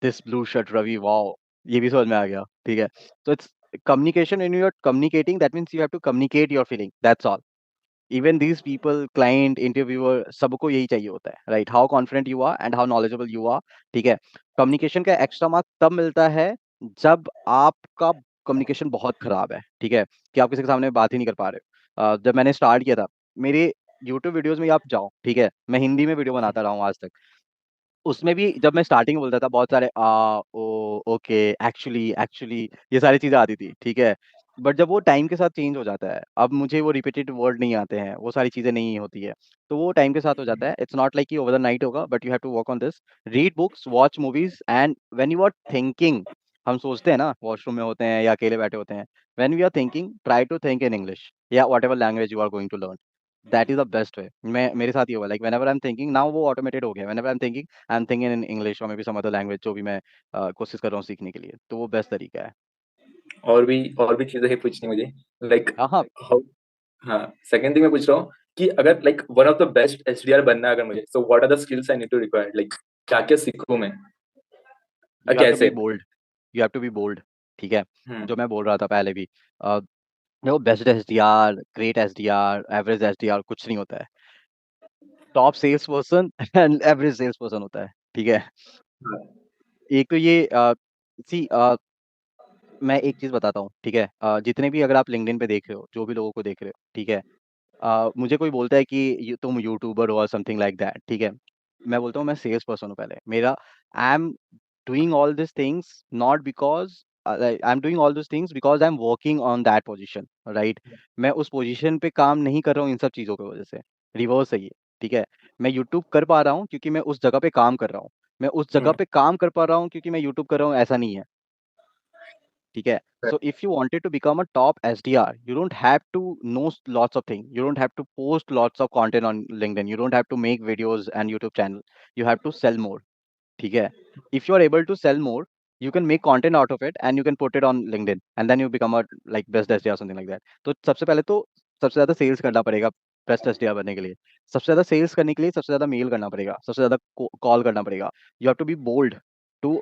this blue shirt Ravi, wow, ये भी समझ में आ गया, ठीक है। तो it's communication, when you are communicating that means you have to communicate your feeling, that's all. Even these people, client, interviewer, सबको यही चाहिए होता है, right, how confident you are and how knowledgeable you are, ठीक है। Communication का extra mark तब मिलता है जब आपका कम्युनिकेशन बहुत खराब है, ठीक है, कि आप किसी के सामने बात ही नहीं कर पा रहे हो। जब मैंने स्टार्ट किया था, मेरे यूट्यूब वीडियोस में आप जाओ, ठीक है, मैं हिंदी में वीडियो बनाता रहा हूँ आज तक। उसमें भी जब मैं स्टार्टिंग में बोलता था, बहुत सारे ओ, ओके, एक्चुअली, एक्चुअली, ये सारी चीजें आती थी, ठीक है। बट जब वो टाइम के साथ चेंज हो जाता है, अब मुझे वो रिपीटेड वर्ड नहीं आते हैं, वो सारी चीजें नहीं होती है, तो वो टाइम के साथ हो जाता है। इट्स नॉट लाइक कि ओवर द नाइट होगा, but you have to work on this. Read books, watch movies, and when you are thinking, हम सोचते हैं ना, वॉशरूम में होते हैं या अकेले बैठे होते हैं, when we are thinking, try to think in English या whatever language you are going to learn. That is the best way. मैं, मेरे साथ ये हुआ, like whenever I am thinking now, वो ऑटोमेटेड हो गया। Whenever I am thinking, I am thinking in English और maybe some other language, जो भी मैं कोशिश कर रहा हूँ सीखने के लिए, तो वो बेस्ट तरीका है। और भी चीजें हैं पूछनी मुझे, लाइक हाँ हाँ, हाउ। हाँ, सेकंड थिंग मैं पूछ रहा हूँ कि अगर like one of the best HDR बनना है अगर मुझे, so what are the skills I need to require, like क्या क्या सीखूं मैं यू हैव टू बी कैसे। Bold, you have to be bold, ठीक है। हम्म जो मैं बोल रहा था पहले भी, देखो, best SDR, great SDR, average SDR कुछ नहीं होता है। Top sales person and average sales person होता है, ठीक है। एक तो ये सी मैं एक चीज बताता हूँ, ठीक है। जितने भी, अगर आप लिंक्डइन पे देख रहे हो, जो भी लोगों को देख रहे हो, ठीक है, मुझे कोई बोलता है कि तुम यूट्यूबर हो और समथिंग लाइक दैट, ठीक है। मैं बोलता हूँ मैं सेल्स पर्सन हूँ पहले। मेरा, आई am doing all this things not because, I am doing all this things because I am working on that position, right. मैं उस पोजीशन पे काम नहीं कर रहा हूँ इन सब चीज़ों की वजह से, रिवर्स है ये, ठीक है। मैं यूट्यूब कर पा रहा हूँ क्योंकि मैं उस जगह पे काम कर रहा हूँ। मैं उस जगह पे काम कर पा रहा हूँ क्योंकि मैं यूट्यूब कर रहा हूँ, ऐसा नहीं है, ठीक है। So if you wanted to become a top SDR, you don't have to know lots of things. You don't have to post lots of content on LinkedIn. You don't have to make videos and YouTube channel. You have to sell more. ठीक है. If you are able to sell more, you can make content out of it and you can put it on LinkedIn and then you become a like best SDR or something like that. तो सबसे पहले तो सबसे ज्यादा sales करना पड़ेगा best SDR बनने के लिए। सबसे ज्यादा सेल्स करने के लिए सबसे ज्यादा मेल करना पड़ेगा, सबसे ज्यादा कॉल करना पड़ेगा। You have to be bold to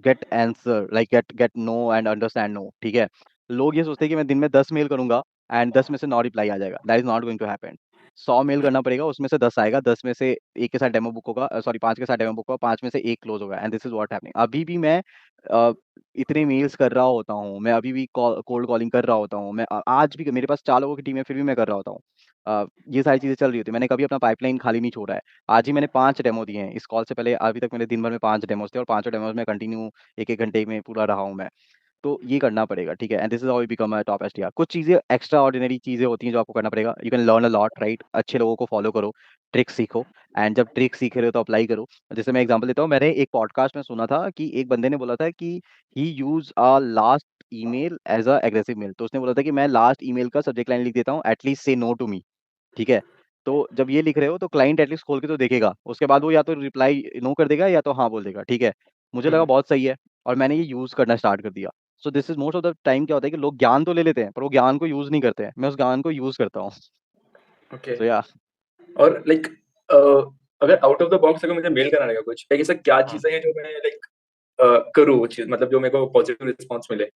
get answer, like get no and understand no, ठीक है। लोग ये सोचते हैं कि मैं दिन में 10 मेल करूंगा एंड 10 में से 9 रिप्लाई आ जाएगा, that is not going to happen. 100 mail करना पड़ेगा, उसमें से 10 आएगा, 10 में से एक के साथ डेमो बुक होगा, सॉरी 5 के साथ डेमो बुक होगा, 5 में से एक क्लोज होगा, and this is what happening. अभी भी मैं अ, इतने मेल्स कर रहा होता हूँ, मैं अभी भी कोल्ड कॉलिंग कर रहा होता हूँ, मैं आज भी, मेरे पास 4 लोगों की टीम है, फिर भी मैं कर रहा होता हूँ। ये सारी चीजें चल रही होती है, मैंने कभी अपना पाइपलाइन खाली नहीं छोड़ा है। आज ही मैंने 5 डेमो दिए हैं, इस कॉल से पहले अभी तक मेरे दिन भर में 5 डेमोस थे और 5 डेमोस में कंटिन्यू 1-1 घंटे में पूरा रहा हूँ मैं। तो ये करना पड़ेगा, ठीक है। And this is how you become a top SDR. कुछ चीजें एक्स्ट्रा ऑर्डिनरी चीजें होती हैं जो आपको करना पड़ेगा। You can learn a lot, right, अच्छे लोगों को फॉलो करो, ट्रिक्स सीखो, एंड जब ट्रिक सीख रहे हो तो अप्लाई करो। जैसे मैं एग्जांपल देता हूँ, मैंने एक पॉडकास्ट में सुना था कि एक बंदे ने बोला था कि he use a last email as a aggressive mail. तो उसने बोला था कि मैं लास्ट ईमेल का सब्जेक्ट लाइन लिख देता हूँ, एटलीस्ट से नो टू मी, ठीक है। तो जब ये लिख रहे हो तो क्लाइंट एटलीस्ट खोल के तो देखेगा, उसके बाद वो या तो रिप्लाई नो कर देगा या तो हाँ बोल देगा, ठीक है। मुझे लगा बहुत सही है और मैंने ये यूज करना स्टार्ट कर दिया। सो this is most of the time क्या होता है कि लोग ज्ञान तो ले लेते हैं पर वो ज्ञान को यूज नहीं करते हैं, मैं उस ज्ञान को यूज करता हूँ। ओके। सो या और लाइक अगर आउट ऑफ द बॉक्स अगर मुझे मेल करना रहेगा कुछ, लाइक ऐसा क्या चीजें हैं जो मैं लाइक करूँ वो चीज, मतलब जो मेरे को पॉजिटिव रिस्पॉन्स मिले।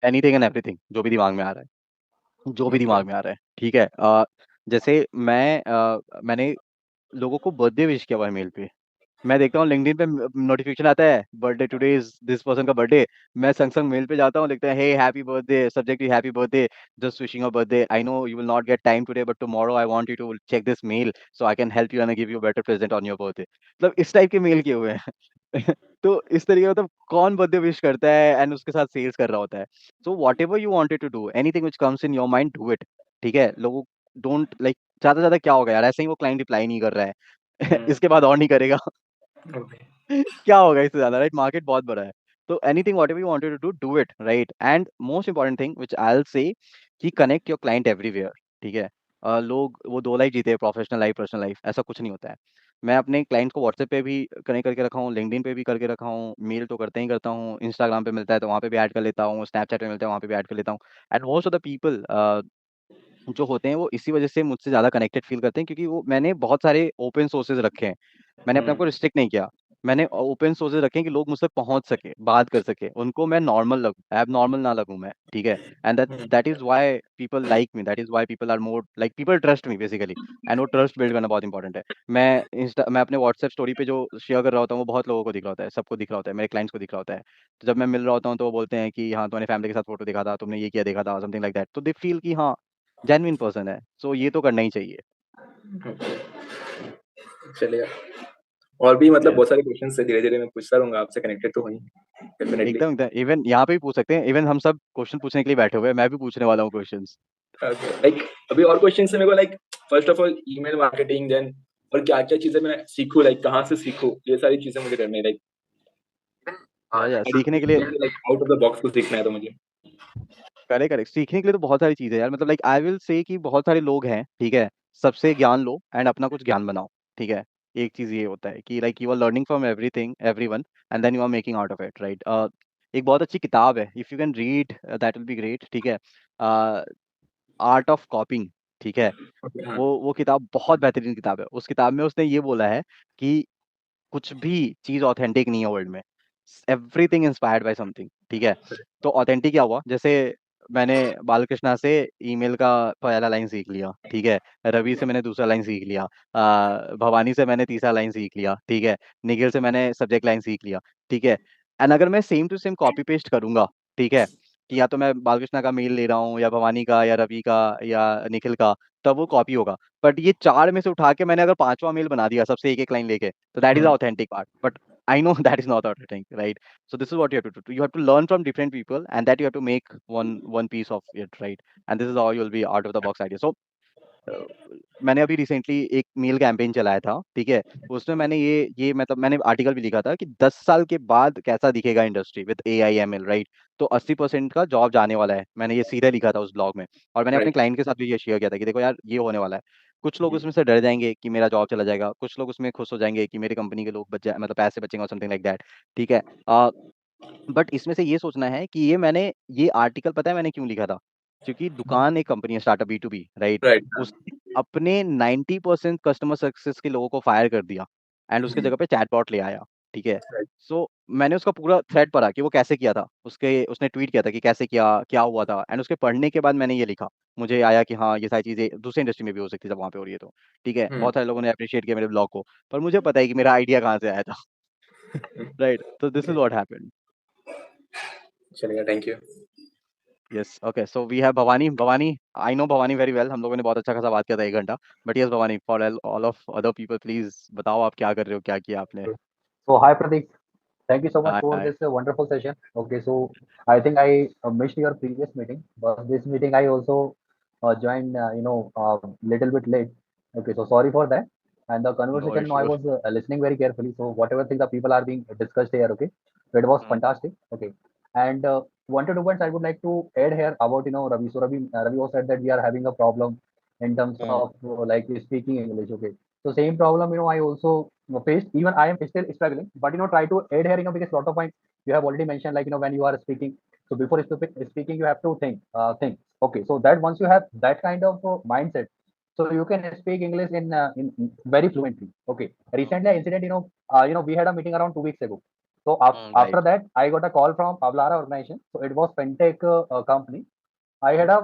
एनीथिंग एंड एवरीथिंग, जो भी दिमाग में आ रहा है, जो भी Okay. दिमाग में आ रहा है, ठीक है। जैसे मैंने लोगों को बर्थडे विश किया हुआ है मेल पे। मैं देखता हूँ लिंक्डइन पे नोटिफिकेशन आता है, birthday today is this person का बर्थडे। मैं संग संग मेल पे जाता हूँ, लिखते हैं hey happy birthday, subject is happy birthday, just wishing your birthday, I know you will not get time today but tomorrow I want you to check this mail so I can help you and give you better present on your birthday. मतलब इस type के mail किए हुए हैं। तो इस तरीके का, मतलब कौन बर्थडे विश करता है एंड उसके साथ सेल्स कर रहा होता है। So whatever you wanted to do, anything which comes in your mind, do it. ठीक है, लोगों डोंट लाइक, ज्यादा से ज्यादा क्या होगा यार, ऐसे ही वो क्लाइंट रिप्लाई नहीं कर रहा है। इसके बाद और नहीं करेगा। Okay. क्या होगा इससे ज्यादा, राइट? मार्केट बहुत बड़ा है। तो anything whatever you wanted to do, do it, right? And most important thing which I will say, कि कनेक्ट योर क्लाइंट एवरीवेयर। ठीक है। लोग वो दो लाइफ जीते हैं, प्रोफेशनल लाइफ, पर्सनल लाइफ, ऐसा कुछ नहीं होता है। मैं अपने क्लाइंट को व्हाट्सएप पे भी कनेक्ट करके रखा हूँ, लिंक्डइन पे भी करके रखा हूँ, मेल तो करते ही करता हूँ, इंस्टाग्राम पे मिलता है तो वहाँ पे भी ऐड कर लेता हूँ, स्नैपचैट पे मिलता है वहाँ पे भी ऐड कर लेता हूँ। And most of the people जो होते हैं वो इसी वजह से मुझसे ज़्यादा कनेक्टेड फ़ील करते हैं, क्योंकि वो मैंने बहुत सारे ओपन सोर्सेज़ रखे हैं। मैंने अपने आप को रिस्ट्रिक्ट नहीं किया। मैंने ओपन सोर्सेज़ रखे हैं कि लोग मुझसे पहुँच सकें, बात कर सकें, उनको मैं नॉर्मल लगूँ, एबनॉर्मल ना लगूँ मैं, ठीक है? And that is why people like me, that is why people are more like, people trust me basically. And वो ट्रस्ट बिल्ड करना बहुत इंपॉर्टेंट है। मैं अपने व्हाट्सएप स्टोरी पे जो शेयर कर रहा होता हूँ, वो बहुत लोगों को दिख रहा होता है, सबको दिख रहा होता है, मेरे क्लाइंट्स को दिख रहा होता है। तो जब मैं मिल रहा होता हूँ तो वो बोलते हैं कि हाँ, तूने फैमिली के साथ फ़ोटो देखा था, तुमने ये किया देखा था, समथिंग लाइक दैट। तो दे फ़ील कि हाँ, जेन्युइन पर्सन है, सो ये तो करना ही चाहिए। चलिए, और भी मतलब यस, बहुत सारे क्वेश्चन है, धीरे धीरे मैं पूछता रहूंगा आपसे, कनेक्टेड तो हुई डेफिनेटली। एकदम एकदम, इवन यहाँ पे भी पूछ सकते हैं, इवन हम सब क्वेश्चन पूछने के लिए बैठे हुए हैं, मैं भी पूछने वाला हूँ क्वेश्चंस। लाइक अभी और क्वेश्चन है मेरे को, like first of all email marketing, then और क्या क्या चीजें मैं सीखूं, लाइक कहाँ से सीखूं, ये सारी चीजें मुझे करनी है, लाइक या सीखने के लिए, like out of the box कुछ सीखना है तो मुझे। करेक्ट करेक्ट, सीखने के लिए तो बहुत सारी चीज़ें हैं यार, मतलब लाइक आई विल से कि बहुत सारे लोग हैं, ठीक है? सबसे ज्ञान लो एंड अपना कुछ ज्ञान बनाओ, ठीक है? एक चीज़ ये होता है कि like you are learning from everything, everyone, and then you are making out of it, right? एक बहुत अच्छी किताब है, if you can read that will be great, ठीक है? आर्ट ऑफ कॉपिंग, ठीक है? हाँ। वो किताब बहुत बेहतरीन किताब है। उस किताब में उसने ये बोला है कि कुछ भी चीज़ ऑथेंटिक नहीं है वर्ल्ड में। एवरीथिंग इंस्पायर्ड बाय समथिंग, ठीक है? तो ऑथेंटिक क्या हुआ? जैसे मैंने बालकृष्णा से ईमेल का पहला लाइन सीख लिया, ठीक है? रवि से मैंने दूसरा लाइन सीख लिया, भवानी से मैंने तीसरा लाइन सीख लिया, ठीक है? निखिल से मैंने सब्जेक्ट लाइन सीख लिया, ठीक है? एंड अगर मैं same to same copy paste करूँगा, ठीक है? कि या तो मैं बालकृष्णा का मेल ले रहा हूँ, या भवानी का, या रवि का, या निखिल का, तब वो कॉपी होगा। बट ये 4 में से उठा के मैंने अगर 5वां मेल बना दिया सबसे एक-एक लाइन लेके, so that is the authentic part. But I know that is not authentic, right? So this is what you have to do. You have to learn from different people, and that you have to make one piece of it, right? And this is how you'll be out of the box idea. So अ, मैंने अभी recently एक mail campaign चलाया था, ठीक है? उसमें मैंने ये मतलब मैंने आर्टिकल भी लिखा था कि 10 साल के बाद कैसा दिखेगा industry with AI ML, right? तो 80% का जॉब जाने वाला है। मैंने ये सीधे लिखा था उस ब्लॉग में, और मैंने अपने राइट। क्लाइंट के साथ भी ये शेयर किया था कि देखो यार, ये होने वाला है। कुछ लोग उसमें से डर जाएँगे कि मेरा जॉब चला जाएगा, कुछ लोग उसमें खुश हो जाएँगे कि मेरी कंपनी के लोग बच जाए, मतलब पैसे बचेंगे और समथिंग लाइक दैट, ठीक है? बट इसमें से ये सोचना है कि ये आर्टिकल पता है मैंने क्यों लिखा था? क्योंकि दुकान एक कंपनी है, स्टार्टअप बी2बी, राइट? राइट। उसने अपने 90% कस्टमर सक्सेस के लोगों को फायर कर दिया एंड उसके जगह पे चैटबॉट ले आया, ठीक है? राइट। सो मैंने उसका पूरा थ्रेड पढ़ा कि वो कैसे किया था। उसने ट्वीट किया था कि कैसे किया, क्या हुआ था, एंड उसके पढ़ने के बाद मैंने ये लिखा। मुझे आया कि हाँ, ये सारी चीज़ें दूसरी इंडस्ट्री में भी हो सकती है जब वहाँ पे हो रही है तो, ठीक है? बहुत सारे लोगों ने एप्रिशिएट किया मेरे ब्लॉग को, पर मुझे पता है कि मेरा आइडिया कहाँ से आया था। राइट? तो दिस इज़ व्हाट हैपेंड। चलिए, thank you. Yes, okay, so we have Bhavani. Bhavani, I know Bhavani very well, हम लोगों ने बहुत अच्छा खासा बात किया था 1 घंटा। But yes Bhavani, for all of other people please बताओ आप क्या कर रहे हो, क्या किया आपने? So hi Pratik, thank you so much hi, for hi. this wonderful session. Okay, so I think I missed your previous meeting, but this meeting I also joined, little bit late. Okay, so sorry for that. And the no conversation, I issues. was listening very carefully. So whatever things the people are being discussed here, okay, so it was hmm, fantastic. Okay, and one to two points I would like to add here about Ravi. So Ravi was said that we are having a problem in terms hmm, of like speaking English. Okay, so same problem I also faced. Even I am still struggling, but try to add here because lot of points you have already mentioned, like when you are speaking. So before speaking, you have to think. Okay, so that once you have that kind of mindset, so you can speak English in very fluently. Okay, recently incident, we had a meeting around 2 weeks ago. So Right. after that, I got a call from Avlara organization. So it was fintech company. I had a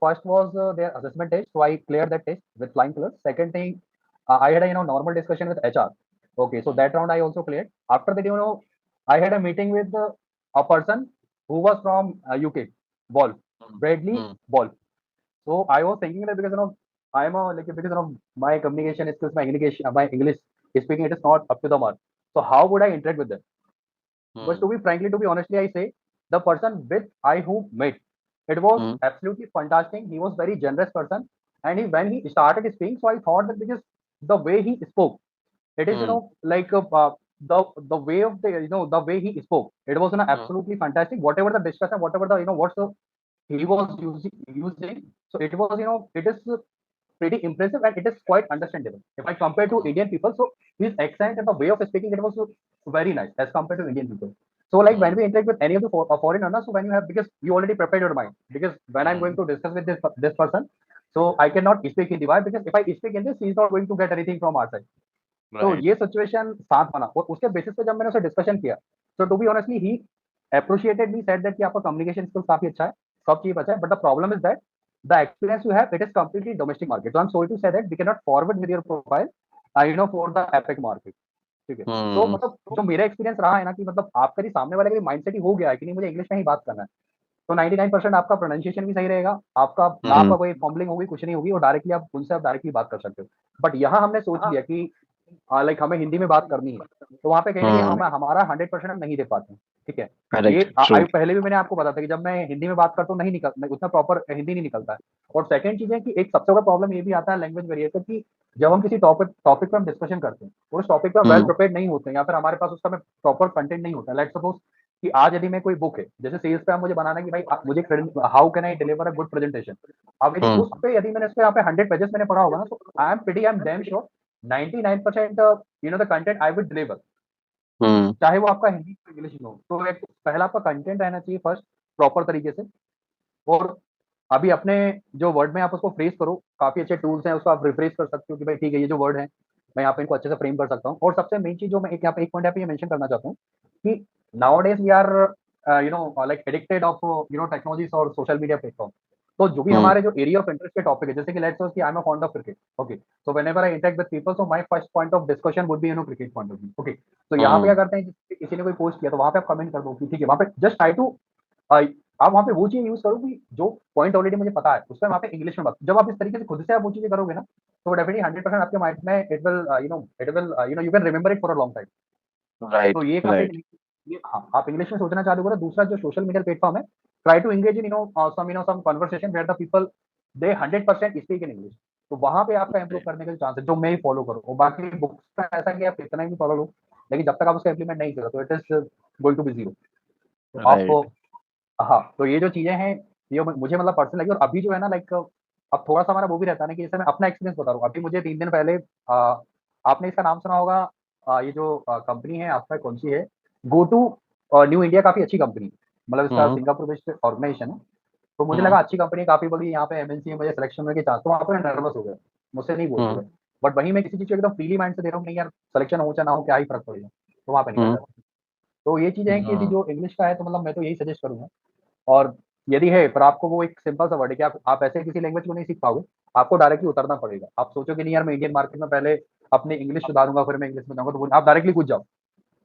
first was their assessment test, so I cleared that test with flying colors. Second thing, I had a normal discussion with HR. Okay, so that round I also cleared. After that, I had a meeting with a person who was from UK, Wolf, Bradley Hmm. Wolf. So I was thinking that because I'm a like because my communication skills, my English speaking, it is not up to the mark. So how would I interact with them? But Hmm. to be honestly, I say the person with I who met, it was Hmm. absolutely fantastic. He was very generous person, and when he started speaking, so I thought that because the way he spoke, it is Hmm. like the way of the way he spoke, it was Hmm. absolutely fantastic. Whatever the discussion, whatever the what's the he was using, so it was it is pretty impressive and it is quite understandable if I compare to Indian people. So his accent and the way of speaking, it was very nice as compared to Indian people. So like when Hmm. we interact with any of the foreigners, so when you have, because you already prepared your mind, because when I'm going to discuss with this person, so I cannot speak Hindi. Why? Because if I speak Hindi, he is not going to get anything from our side. तो Right. ये situation साथ बना और उसके basis पे जब मैंने उसे डिस्कशन किया, तो to be honestly he appreciated me, said that कि आपका कम्युनिकेशन स्किल्स काफी अच्छा है, सब चीज अच्छा है, but the problem is that the experience you have, it is completely domestic market. So I am sorry to say that we can not forward with your profile for the epic market. ठीक है, तो Hmm. मतलब जो मेरा experience रहा है ना कि मतलब आपका भी सामने वाले का भी माइंडसेट ही हो गया है कि नहीं मुझे इंग्लिश में ही बात करना है, तो 99% आपका प्रोनाउंसिएशन भी सही रहेगा, आपका ना Hmm. आपका कोई फॉम्बलिंग होगी, कुछ नहीं होगी, और डायरेक्टली आप उनसे आप डायरेक्टली बात कर सकते हो. बट यहाँ हमने सोच लिया कि लाइक हमें हिंदी में बात करनी है, तो वहाँ पे कहीं ना कहीं Hmm. हमारा 100% हम नहीं दे पाते हैं. ठीक है, ये Correct. True. पहले भी मैंने आपको बताया था कि जब मैं हिंदी में बात करता हूँ उतना प्रॉपर हिंदी नहीं निकलता है. और सेकंड चीज है कि एक सबसे बड़ा प्रॉब्लम ये भी आता है लैंग्वेज बैरियर का, कि जब हम किसी टॉपिक पे हम डिस्कशन करते हैं और उस टॉपिक पे वेल Hmm. प्रिपेयर्ड नहीं होते हैं, या फिर हमारे पास उसका प्रॉपर कंटेंट नहीं होता है. लेट्स सपोज कि आज यदि मैं कोई बुक है, जैसे सेल्स पे मुझे बनाना है कि भाई मुझे how can I deliver a good presentation. अब यदि Hmm. उस पे यदि मैंने उस पे यहाँ पे 100 पेजेस मैंने पढ़ा होगा ना, तो I am damn sure 99% the content I will deliver, Hmm. चाहे वो आपका हिंदी या इंग्लिश में हो. तो एक पहला आपका कंटेंट रहना चाहिए फर्स्ट, प्रॉपर तरीके से. और अभी अपने जो वर्ड में आप उसको फ्रेज करो, काफी अच्छे टूल्स हैं, उसको आप रिफ्रेश कर सकते हो कि भाई ठीक है ये जो वर्ड है मैं यहाँ पे इनको अच्छे से फ्रेम कर सकता हूँ. और सबसे मेन चीज जो मैं यहाँ पे एक पॉइंट यहाँ पे ये मेंशन करना चाहता हूँ कि nowadays we are like addicted of technologies और सोशल मीडिया प्लेटफॉर्म. तो जो भी Hmm. हमारे जो एरिया ऑफ इंटरेस्ट के टॉपिक है, जैसे कि लेट्स सपोज कि I am a fond of cricket. Okay, so whenever I interact with people, so my first point of discussion would be cricket point of view. Okay, तो यहाँ पे क्या Hmm. करते हैं, किसी ने कोई पोस्ट किया तो वहाँ पे आप कमेंट कर दो कि ठीक है, वहाँ पे जस्ट ट्राई टू आप वहाँ पे वो चीज यूज करो कि जो पॉइंट ऑलरेडी मुझे पता है उस पर वहाँ पे इंग्लिश में बात. जब आप इस तरीके से खुद से आप वो चीजें करोगे ना, तो डेफिनेटली 100% आपके माइंड में it will you can remember it for a long time. Right. तो ये काफी Right. हाँ, आप इंग्लिश में सोचना चालू करो. दूसरा जो सोशल मीडिया प्लेटफॉर्म है, try to engage in some conversation where the people they 100% speak in English. तो वहाँ पे आपका इंप्रूव करने का चांस है, जो मैं ही फॉलो करूँ. और बाकी बुक्स का ऐसा कि आप कितना भी फॉलो लो, लेकिन जब तक आप उसका इम्प्लीमेंट नहीं करो तो it is going to be zero. तो Right. आप हाँ, तो ये जो चीजें हैं ये मुझे मतलब पर्सनल लगी. और अभी जो है ना लाइक अब थोड़ा सा हमारा वो भी रहता है ना कि जैसे मैं अपना एक्सपीरियंस बता रहा हूँ. अभी मुझे 3 दिन पहले आपने इसका नाम सुना होगा, ये जो कंपनी है आपका कौन सी है, गो टू न्यू इंडिया, काफी अच्छी कंपनी, मतलब इसका Hmm. सिंगापुर बेस्ड ऑर्गेनाइजेशन है. तो मुझे Hmm. लगा अच्छी कंपनी काफी बड़ी, यहाँ पे एमएनसी में मुझे सिलेक्शन होने के चांस, तो वहाँ पे नर्वस हो गया, मुझसे नहीं बोलते Hmm. हुए. बट वहीं मैं किसी चीज को एकदम फ्रीली माइंड से दे रहा हूँ, नहीं यार सिलेक्शन हो चाहे ना हो क्या ही फर्क पड़ेगा, तो वहाँ पे निकल Hmm. जाता हूँ. तो ये चीजें हैं कि यदि Hmm. जो इंग्लिश का है तो मतलब मैं तो यही सजेस्ट करूंगा. और यदि है पर आपको वो एक सिंपल सा वर्ड है कि आप ऐसे किसी लैंग्वेज को नहीं सीख पाओगे, आपको डायरेक्टली उतरना पड़ेगा. आप सोचोगे नहीं यार मैं इंडियन मार्केट में पहले अपनी इंग्लिश सुधारूंगा फिर मैं इंग्लिश में जाऊंगा, तो आप डायरेक्टली कूद जाओ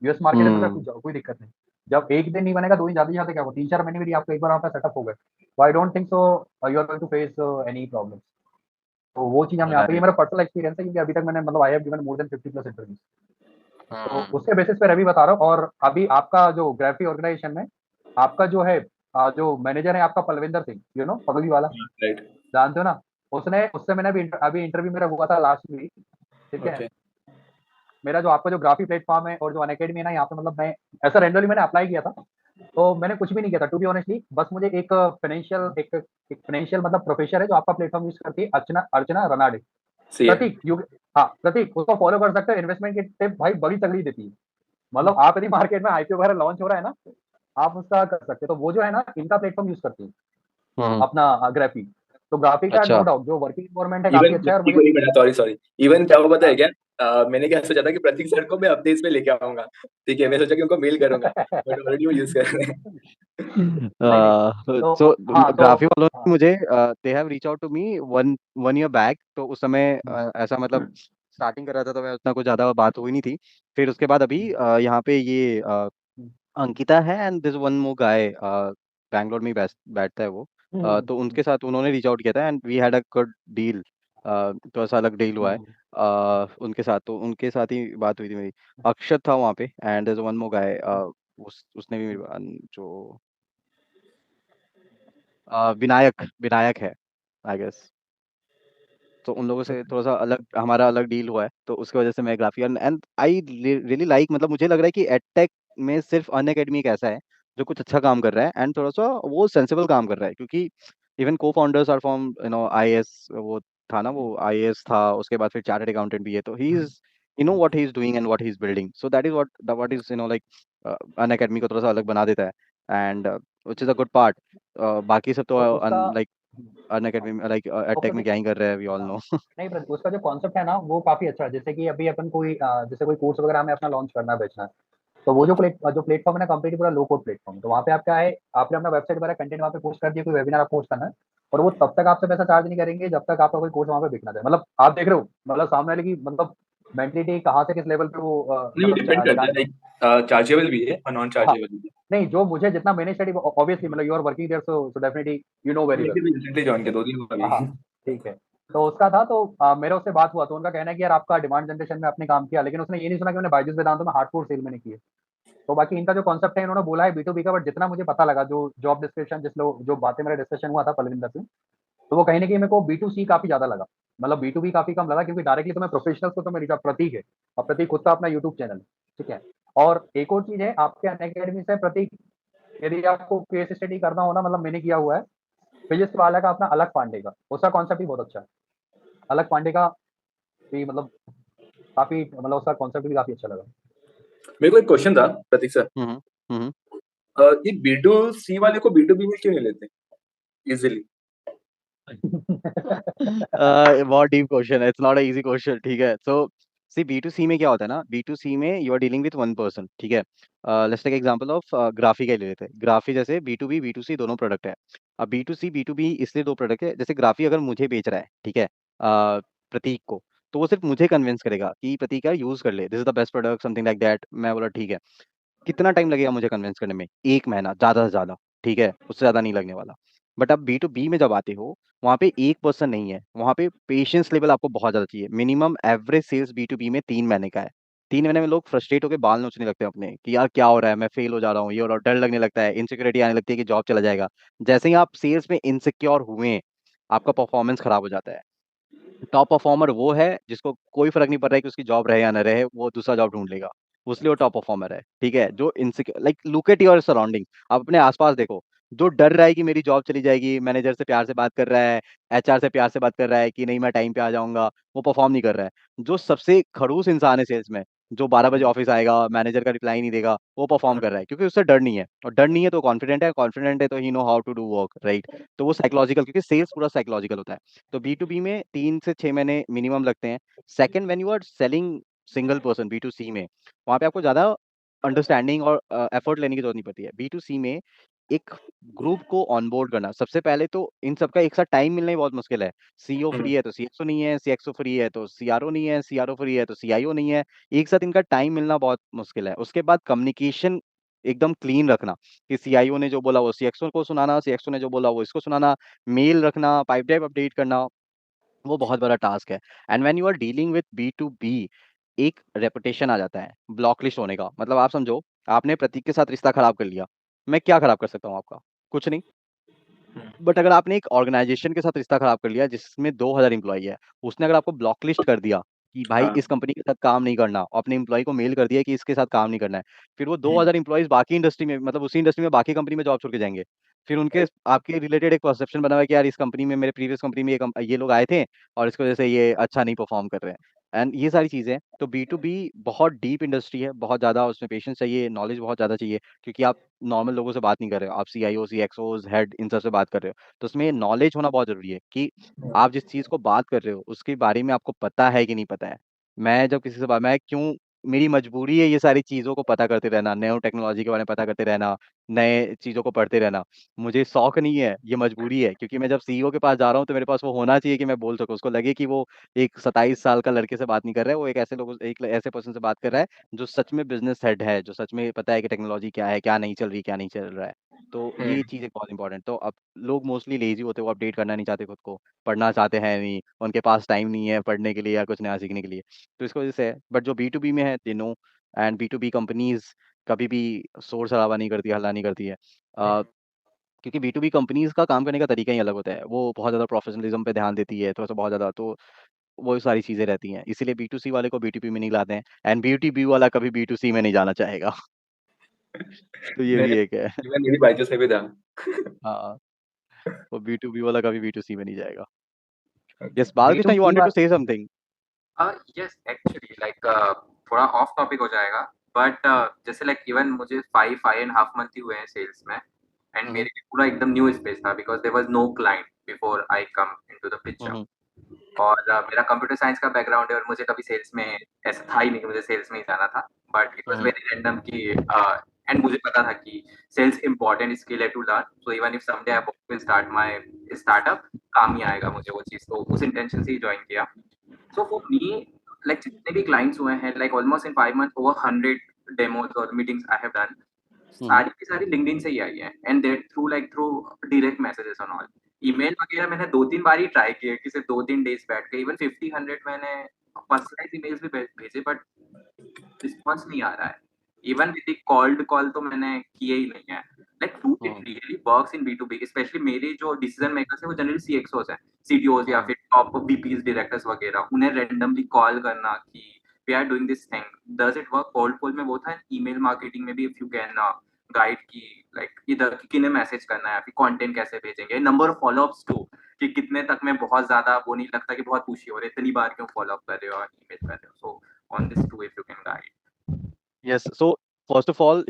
यूएस मार्केट में, Hmm. कूद जाओ, कोई दिक्कत नहीं. जब एक दिन नहीं बनेगा, 2 दिन ज्यादा ज्यादा क्या हो, 3-4 महीने में भी आपको एक बार वहाँ पे सेटअप हो गए, तो I don't think so you are going to face any problem. तो वो चीज हम यहाँ पे, ये Right. मेरा पर्सनल एक्सपीरियंस है, क्योंकि अभी तक मैंने मतलब I have given more than 50+ interviews. तो Hmm. उसके बेसिस पे रवि बता रहा हूँ. और अभी आपका जो ग्राफी ऑर्गेनाइजेशन में आपका जो है जो मैनेजर है आपका पलविंदर सिंह, पगली वाला, Right. जानते हो ना, उससे मैंने अभी इंटरव्यू मेरा हुआ था लास्ट वीक. ठीक है, Okay. मेरा जो आपका जो ग्राफी प्लेटफॉर्म है और जो अनअकैडमी है ना, यहाँ पे मतलब मैं ऐसा रेंडमली मैंने अप्लाई किया था. तो मैंने कुछ भी नहीं किया था टू बी ऑनेस्टली, बस मुझे एक फाइनेंशियल मतलब प्रोफेसर है जो आपका प्लेटफॉर्म यूज करती है, अर्चना अर्चना रनाडे. See ya. प्रतीक हाँ प्रतीक, उसको फॉलो कर सकते हो. इन्वेस्टमेंट की टिप भाई बड़ी तगड़ी देती है. मतलब आप यदि मार्केट में आईपीओ वगैरह लॉन्च हो रहा है ना, आप उसका कर सकते हो. तो वो जो है ना इनका प्लेटफॉर्म यूज करती है Hmm. अपना ग्राफी. तो ग्राफी का नो अच्छा. डाउट जो वर्किंग इन्वायरमेंट है काफी Even अच्छा है. और Prati मुझे को नहीं पता, sorry. Even क्या हुआ पता है क्या? मैंने क्या सोचा था कि प्रतीक सर को मैं अपने इसमें लेके आऊंगा, ठीक है, मैं सोचा कि उनको मेल करूंगा, बट ऑलरेडी वो यूज कर रहे हैं। तो सो हाँ ग्राफी वालों ने हाँ मुझे they have reach out to me one year back. तो उस समय ऐसा मतलब स्टार्टिंग कर रहा था तो मैं उतना कुछ ज्यादा बात हुई नहीं थी। फिर उसके बाद अभी यहाँ पे ये अंकिता है एंड दिस वन मोर गाय बैंगलोर में ही बैठता है वो। तो उनके साथ उन्होंने रीच आउट किया था and we had a good deal. तो ऐसा अलग डील हुआ है उनके साथ। तो उनके साथ ही बात हुई थी मेरी। अक्षत था वहाँ पे एंड दिस वन मोर गाय उसने भी जो विनायक विनायक है आई गेस। तो उन लोगों से थोड़ा सा अलग हमारा अलग डील हुआ है तो उसकी वजह से मैं ग्राफियर एंड आई रियली लाइक मतलब मुझे लग रहा है कि एडटेक में सिर्फ अनअकैडमी एक ऐसा है जो कुछ अच्छा काम कर रहा है एंड थोड़ा सा वो सेंसिबल काम कर रहा है। क्योंकि इवन को फाउंडर्स आर फ्रॉम आईएएस वो था ना वो आईएएस था उसके बाद फिर चार्टर्ड अकाउंटेंट भी है। तो he is what he is doing and what he is building. So that is what is like Unacademy को थोड़ा सा अलग बना देता है and which is a good part. बाकी सब तो तो उसका लाइक अनअकैडमी लाइक एडटेक में क्या ही कर रहे हैं वी ऑल नो। नहीं उसका जो कॉन्सेप्ट है ना वो काफी अच्छा है। जैसे कि अभी अपन कोई जैसे कोई कोर्स वगैरह हमें अपना लॉन्च करना है बेचना है, तो वो जो प्लेटफॉर्म है ना कंप्लीट पूरा लो कोड प्लेटफॉर्म। तो वहाँ पे आप क्या है, आपने अपना वेबसाइट वगैरह कंटेंट वहाँ पे पोस्ट कर दिया, कोई वेबिनार आप पोस्ट करना है, और वो तब तक आपसे पैसा चार्ज नहीं करेंगे जब तक आपका कोई कोर्स वहाँ पे बिकना जाए। मतलब आप देख रहे हो मतलब सामने वाले की मतलब मेंटलिटी कहाँ से किस लेवल पे वो नहीं, वो डिपेंड करता है, लाइक चार्जेबल भी है और नॉन हाँ चार्जेबल भी नहीं जो मुझे जितना मैंने स्टडी ऑब्वियसली मतलब you are working there so definitely you know very है। वेल। मैंने भी रिसेंटली ज्वाइन किया 2 दिन हुआ हाँ अभी। ठीक है। तो उसका था तो मेरा उससे बात हुआ तो उनका कहना है कि यार आपका डिमांड जनरेशन में आपने काम किया, लेकिन उसने ये नहीं सुना कि मैंने बायजूस वेदांतों में हार्डकोर सेल मैंने किए। तो बाकी इनका जो कॉन्सेप्ट है इन्होंने बोला है B2B का, बट जितना मुझे पता लगा जो जॉब डिस्क्रिप्शन जिस लोग जो बातें मेरा डिस्कशन हुआ था पलविंदर से, तो वो कहीं ना कहीं मेरे को B2C काफी ज्यादा लगा। मतलब B2B काफी कम लगा क्योंकि डायरेक्टली तो मैं प्रोफेशनल्स को तो मेरी प्रतीक है और प्रतीक खुद का अपना यूट्यूब चैनल है, ठीक है। और एक और चीज है आपके अनअकैडमी से प्रतीक, यदि आपको केस स्टडी करना हो ना, मतलब मैंने किया हुआ है फिजिक्स वाला का अपना अलग पांडे का, उसका कॉन्सेप्ट भी बहुत अच्छा है। अलग पांडे का भी मतलब काफी मतलब उसका कॉन्सेप्ट भी काफी अच्छा लगा। मेरे को एक क्वेश्चन था प्रतीक सर, हम्म हम्म ये B2C वाले को B2B में क्यों नहीं लेते इजीली? बहुत डीप क्वेश्चन है। It's not a easy question ठीक है। सो सी B2C में क्या होता है ना, B2C में you are dealing with one person ठीक है। लेट्स टेक एग्जांपल ऑफ ग्राफी का ले लेते हैं। ग्राफी जैसे B2B B2C दोनों प्रोडक्ट है। अब B2C B2B इसलिए दो प्रोडक्ट है, जैसे ग्राफी अगर मुझे बेच रहा है ठीक है प्रतीक को, तो वो सिर्फ मुझे कन्विंस करेगा कि प्रतीक यार यूज कर ले, this is the best product something like that. मैं बोला ठीक है। कितना टाइम लगेगा मुझे कन्विंस करने में? 1 महीना ज्यादा से ज्यादा ठीक है, उससे ज्यादा नहीं लगने वाला। बट अब B2B में जब आते हो वहाँ पे एक पर्सन नहीं है, वहाँ पे पेशेंस लेवल आपको बहुत ज्यादा चाहिए। मिनिमम एवरेज सेल्स B2B में 3 महीने का है। 3 महीने में लोग फ्रस्ट्रेट होकर बाल नोचने लगते हैं अपने कि यार क्या हो रहा है, मैं फेल हो जा रहा हूँ, ये हो रहा है, डर लगने लगता है, इनसिक्योरिटी आने लगती है कि जॉब चला जाएगा। जैसे ही आप सेल्स में इनसिक्योर हुए आपका परफॉर्मेंस खराब हो जाता है। टॉप परफॉर्मर वो है जिसको कोई फर्क नहीं पड़ रहा है कि उसकी जॉब रहे या ना रहे, वो दूसरा जॉब ढूंढ लेगा। उसलिए वो टॉप परफॉर्मर है ठीक है। जो insecure like look at your surrounding, आप अपने आसपास देखो। जो डर रहा है कि मेरी जॉब चली जाएगी, मैनेजर से प्यार से बात कर रहा है, एचआर से प्यार से बात कर रहा है कि नहीं मैं टाइम पे आ जाऊंगा, वो परफॉर्म नहीं कर रहा है। जो सबसे खड़ूस इंसान है सेल्स में, जो 12 बजे ऑफिस आएगा, मैनेजर का रिप्लाई नहीं देगा, वो परफॉर्म कर रहा है क्योंकि उससे डर नहीं है। और डर नहीं है तो कॉन्फिडेंट है तो he know how to do work right. तो वो साइकोलॉजिकल, क्योंकि सेल्स पूरा साइकोलॉजिकल होता है। तो B2B में 3 से 6 महीने मिनिमम लगते हैं। Second, when you are selling single person B2C में, वहां पे आपको ज्यादा अंडरस्टैंडिंग और एफर्ट लेने की जरूरत नहीं पड़ती है। B2C में एक ग्रुप को ऑनबोर्ड करना, सबसे पहले तो इन सबका एक साथ टाइम मिलना ही बहुत मुश्किल है। CEO फ्री है तो CXO नहीं है, CXO फ्री है तो CRO नहीं है, CRO फ्री है तो CIO नहीं है। एक साथ इनका टाइम मिलना बहुत मुश्किल है। उसके बाद कम्युनिकेशन एकदम क्लीन रखना कि CIO ने जो बोला वो CXO को सुनाना, CXO ने जो बोला वो इसको सुनाना, मेल रखना, पाइप ड्राइव अपडेट करना, वो बहुत बड़ा टास्क है। And when you are dealing with B2B, एक रेपुटेशन आ जाता है ब्लॉक लिस्ट होने का। मतलब आप समझो, आपने प्रतीक के साथ रिश्ता खराब कर लिया, मैं क्या खराब कर सकता हूँ आपका? कुछ नहीं। बट अगर आपने एक ऑर्गेनाइजेशन के साथ रिश्ता खराब कर लिया जिसमें 2,000 एम्प्लॉई है, उसने अगर आपको ब्लॉक लिस्ट कर दिया कि भाई हाँ। इस कंपनी के साथ काम नहीं करना, और अपने एम्प्लॉय को मेल कर दिया कि इसके साथ काम नहीं करना है, फिर वो 2,000 एम्प्लॉयज बाकी इंडस्ट्री में, मतलब उसी इंडस्ट्री में बाकी कंपनी में जॉब छोड़ के जाएंगे। फिर उनके आपके रिलेटेड एक परसेप्शन बना हुआ है कि यार इस कंपनी में, मेरे प्रीवियस कंपनी में ये लोग आए थे और इसकी वजह से ये अच्छा नहीं परफॉर्म कर रहे हैं। एंड ये सारी चीजें, तो B2B बहुत डीप इंडस्ट्री है, बहुत ज्यादा उसमें पेशेंस चाहिए, नॉलेज बहुत ज्यादा चाहिए। क्योंकि आप नॉर्मल लोगों से बात नहीं कर रहे हो, आप CIO CXOs हेड इन सब से बात कर रहे हो। तो उसमें नॉलेज होना बहुत जरूरी है कि आप जिस चीज को बात कर रहे हो उसके बारे में आपको पता है कि नहीं पता है। मैं जब किसी से बात मैं क्यों मेरी मजबूरी है ये सारी चीज़ों को पता करते रहना, नए टेक्नोलॉजी के बारे में पता करते रहना, नए चीज़ों को पढ़ते रहना। मुझे शौक नहीं है, ये मजबूरी है क्योंकि मैं जब सीईओ के पास जा रहा हूँ तो मेरे पास वो होना चाहिए कि मैं बोल सकूँ। उसको लगे कि वो एक 27 साल का लड़के से बात नहीं कर रहा है, वो एक ऐसे पर्सन से बात कर रहा है जो सच में बिज़नेस हेड है, जो सच में पता है कि टेक्नोलॉजी क्या है, क्या नहीं चल रही, क्या नहीं चल रहा है। तो ये चीज़ एक बहुत इंपॉर्टेंट तो अब लोग मोस्टली लेज़ी होते हैं, वो अपडेट करना नहीं चाहते खुद को, पढ़ना चाहते हैं नहीं, उनके पास टाइम नहीं है पढ़ने के लिए या कुछ नया सीखने के लिए। तो इसकी वजह से है बट जो बी टू बी में है they know and B to B companies कभी भी शोर शराबा नहीं करती हल्ला नहीं करती है क्योंकि बी टू बी कंपनीज का काम करने का तरीका ही अलग होता है वो बहुत ज़्यादा प्रोफेशनलिज्म पे ध्यान देती है थोड़ा सा बहुत ज़्यादा तो वो सारी चीज़ें रहती हैं इसीलिए बी टू सी वाले को बी टू बी में नहीं लाते हैं एंड बी टू बी वाला कभी बी टू सी में नहीं जाना चाहेगा तो ये भी मैंने एक है इवन मेरी बाईजूस में भी था। हाँ वो बी टू बी वाला कभी बी टू सी में नहीं जाएगा okay. Yes Balakrishna you B2B wanted to say something yes actually like थोड़ा ऑफ टॉपिक हो जाएगा बट जैसे लाइक इवन मुझे 5.5 मंथ ही हुए हैं सेल्स में एंड मेरे लिए पूरा एकदम न्यू स्पेस था because there was no client before I come into the picture और मेरा कंप्यूटर साइंस का बैकग्राउंड है और मुझे कभी सेल्स में ऐसा था ही नहीं कि मुझे सेल्स में ही जाना था but it was very random कि एंड मुझे पता था कि सेल्स इंपॉर्टेंट स्किल है to learn so even if someday I will start my startup काम ही आएगा मुझे वो चीज़ तो उस इंटेंशन से ही ज्वाइन किया So for me, like जितने भी clients हुए हैं, like almost in 5 months, over 100 demos or meetings I have done, सारी की सारी LinkedIn से ही आई है, and that through direct messages and all. Email वगैरह मैंने 2-3 बार ही ट्राई किए कि सिर्फ 2-3 डेज बैठ के इवन 50-100 मैंने पर्सनलाइज ईमेल्स भी भेजे बट रिस्पॉन्स नहीं आ रहा है इवन विद कॉल्ड कॉल तो मैंने किए ही नहीं है like do it really works in B2B specially मेरे जो डिसीजन मेकर्स हैं वो जनरली CXOs हैं CTOs या फिर टॉप VPs डायरेक्टर्स वगैरह उन्हें रैंडमली कॉल करना कि we are doing this thing does it work cold call में वो था ईमेल मार्केटिंग में भी इफ यू कैन गाइड की लाइक इधर किन्हें मैसेज करना है फिर कंटेंट कैसे भेजेंगे नंबर ऑफ फॉलोअप्स टू कि कितने तक में बहुत ज्यादा वो नहीं लगता कि बहुत पूछी हो रहे इतनी बार क्यों फॉलो अप कर रहे हो और ईमेल कर रहे हो so on this to if you can guide Yes. So first of all,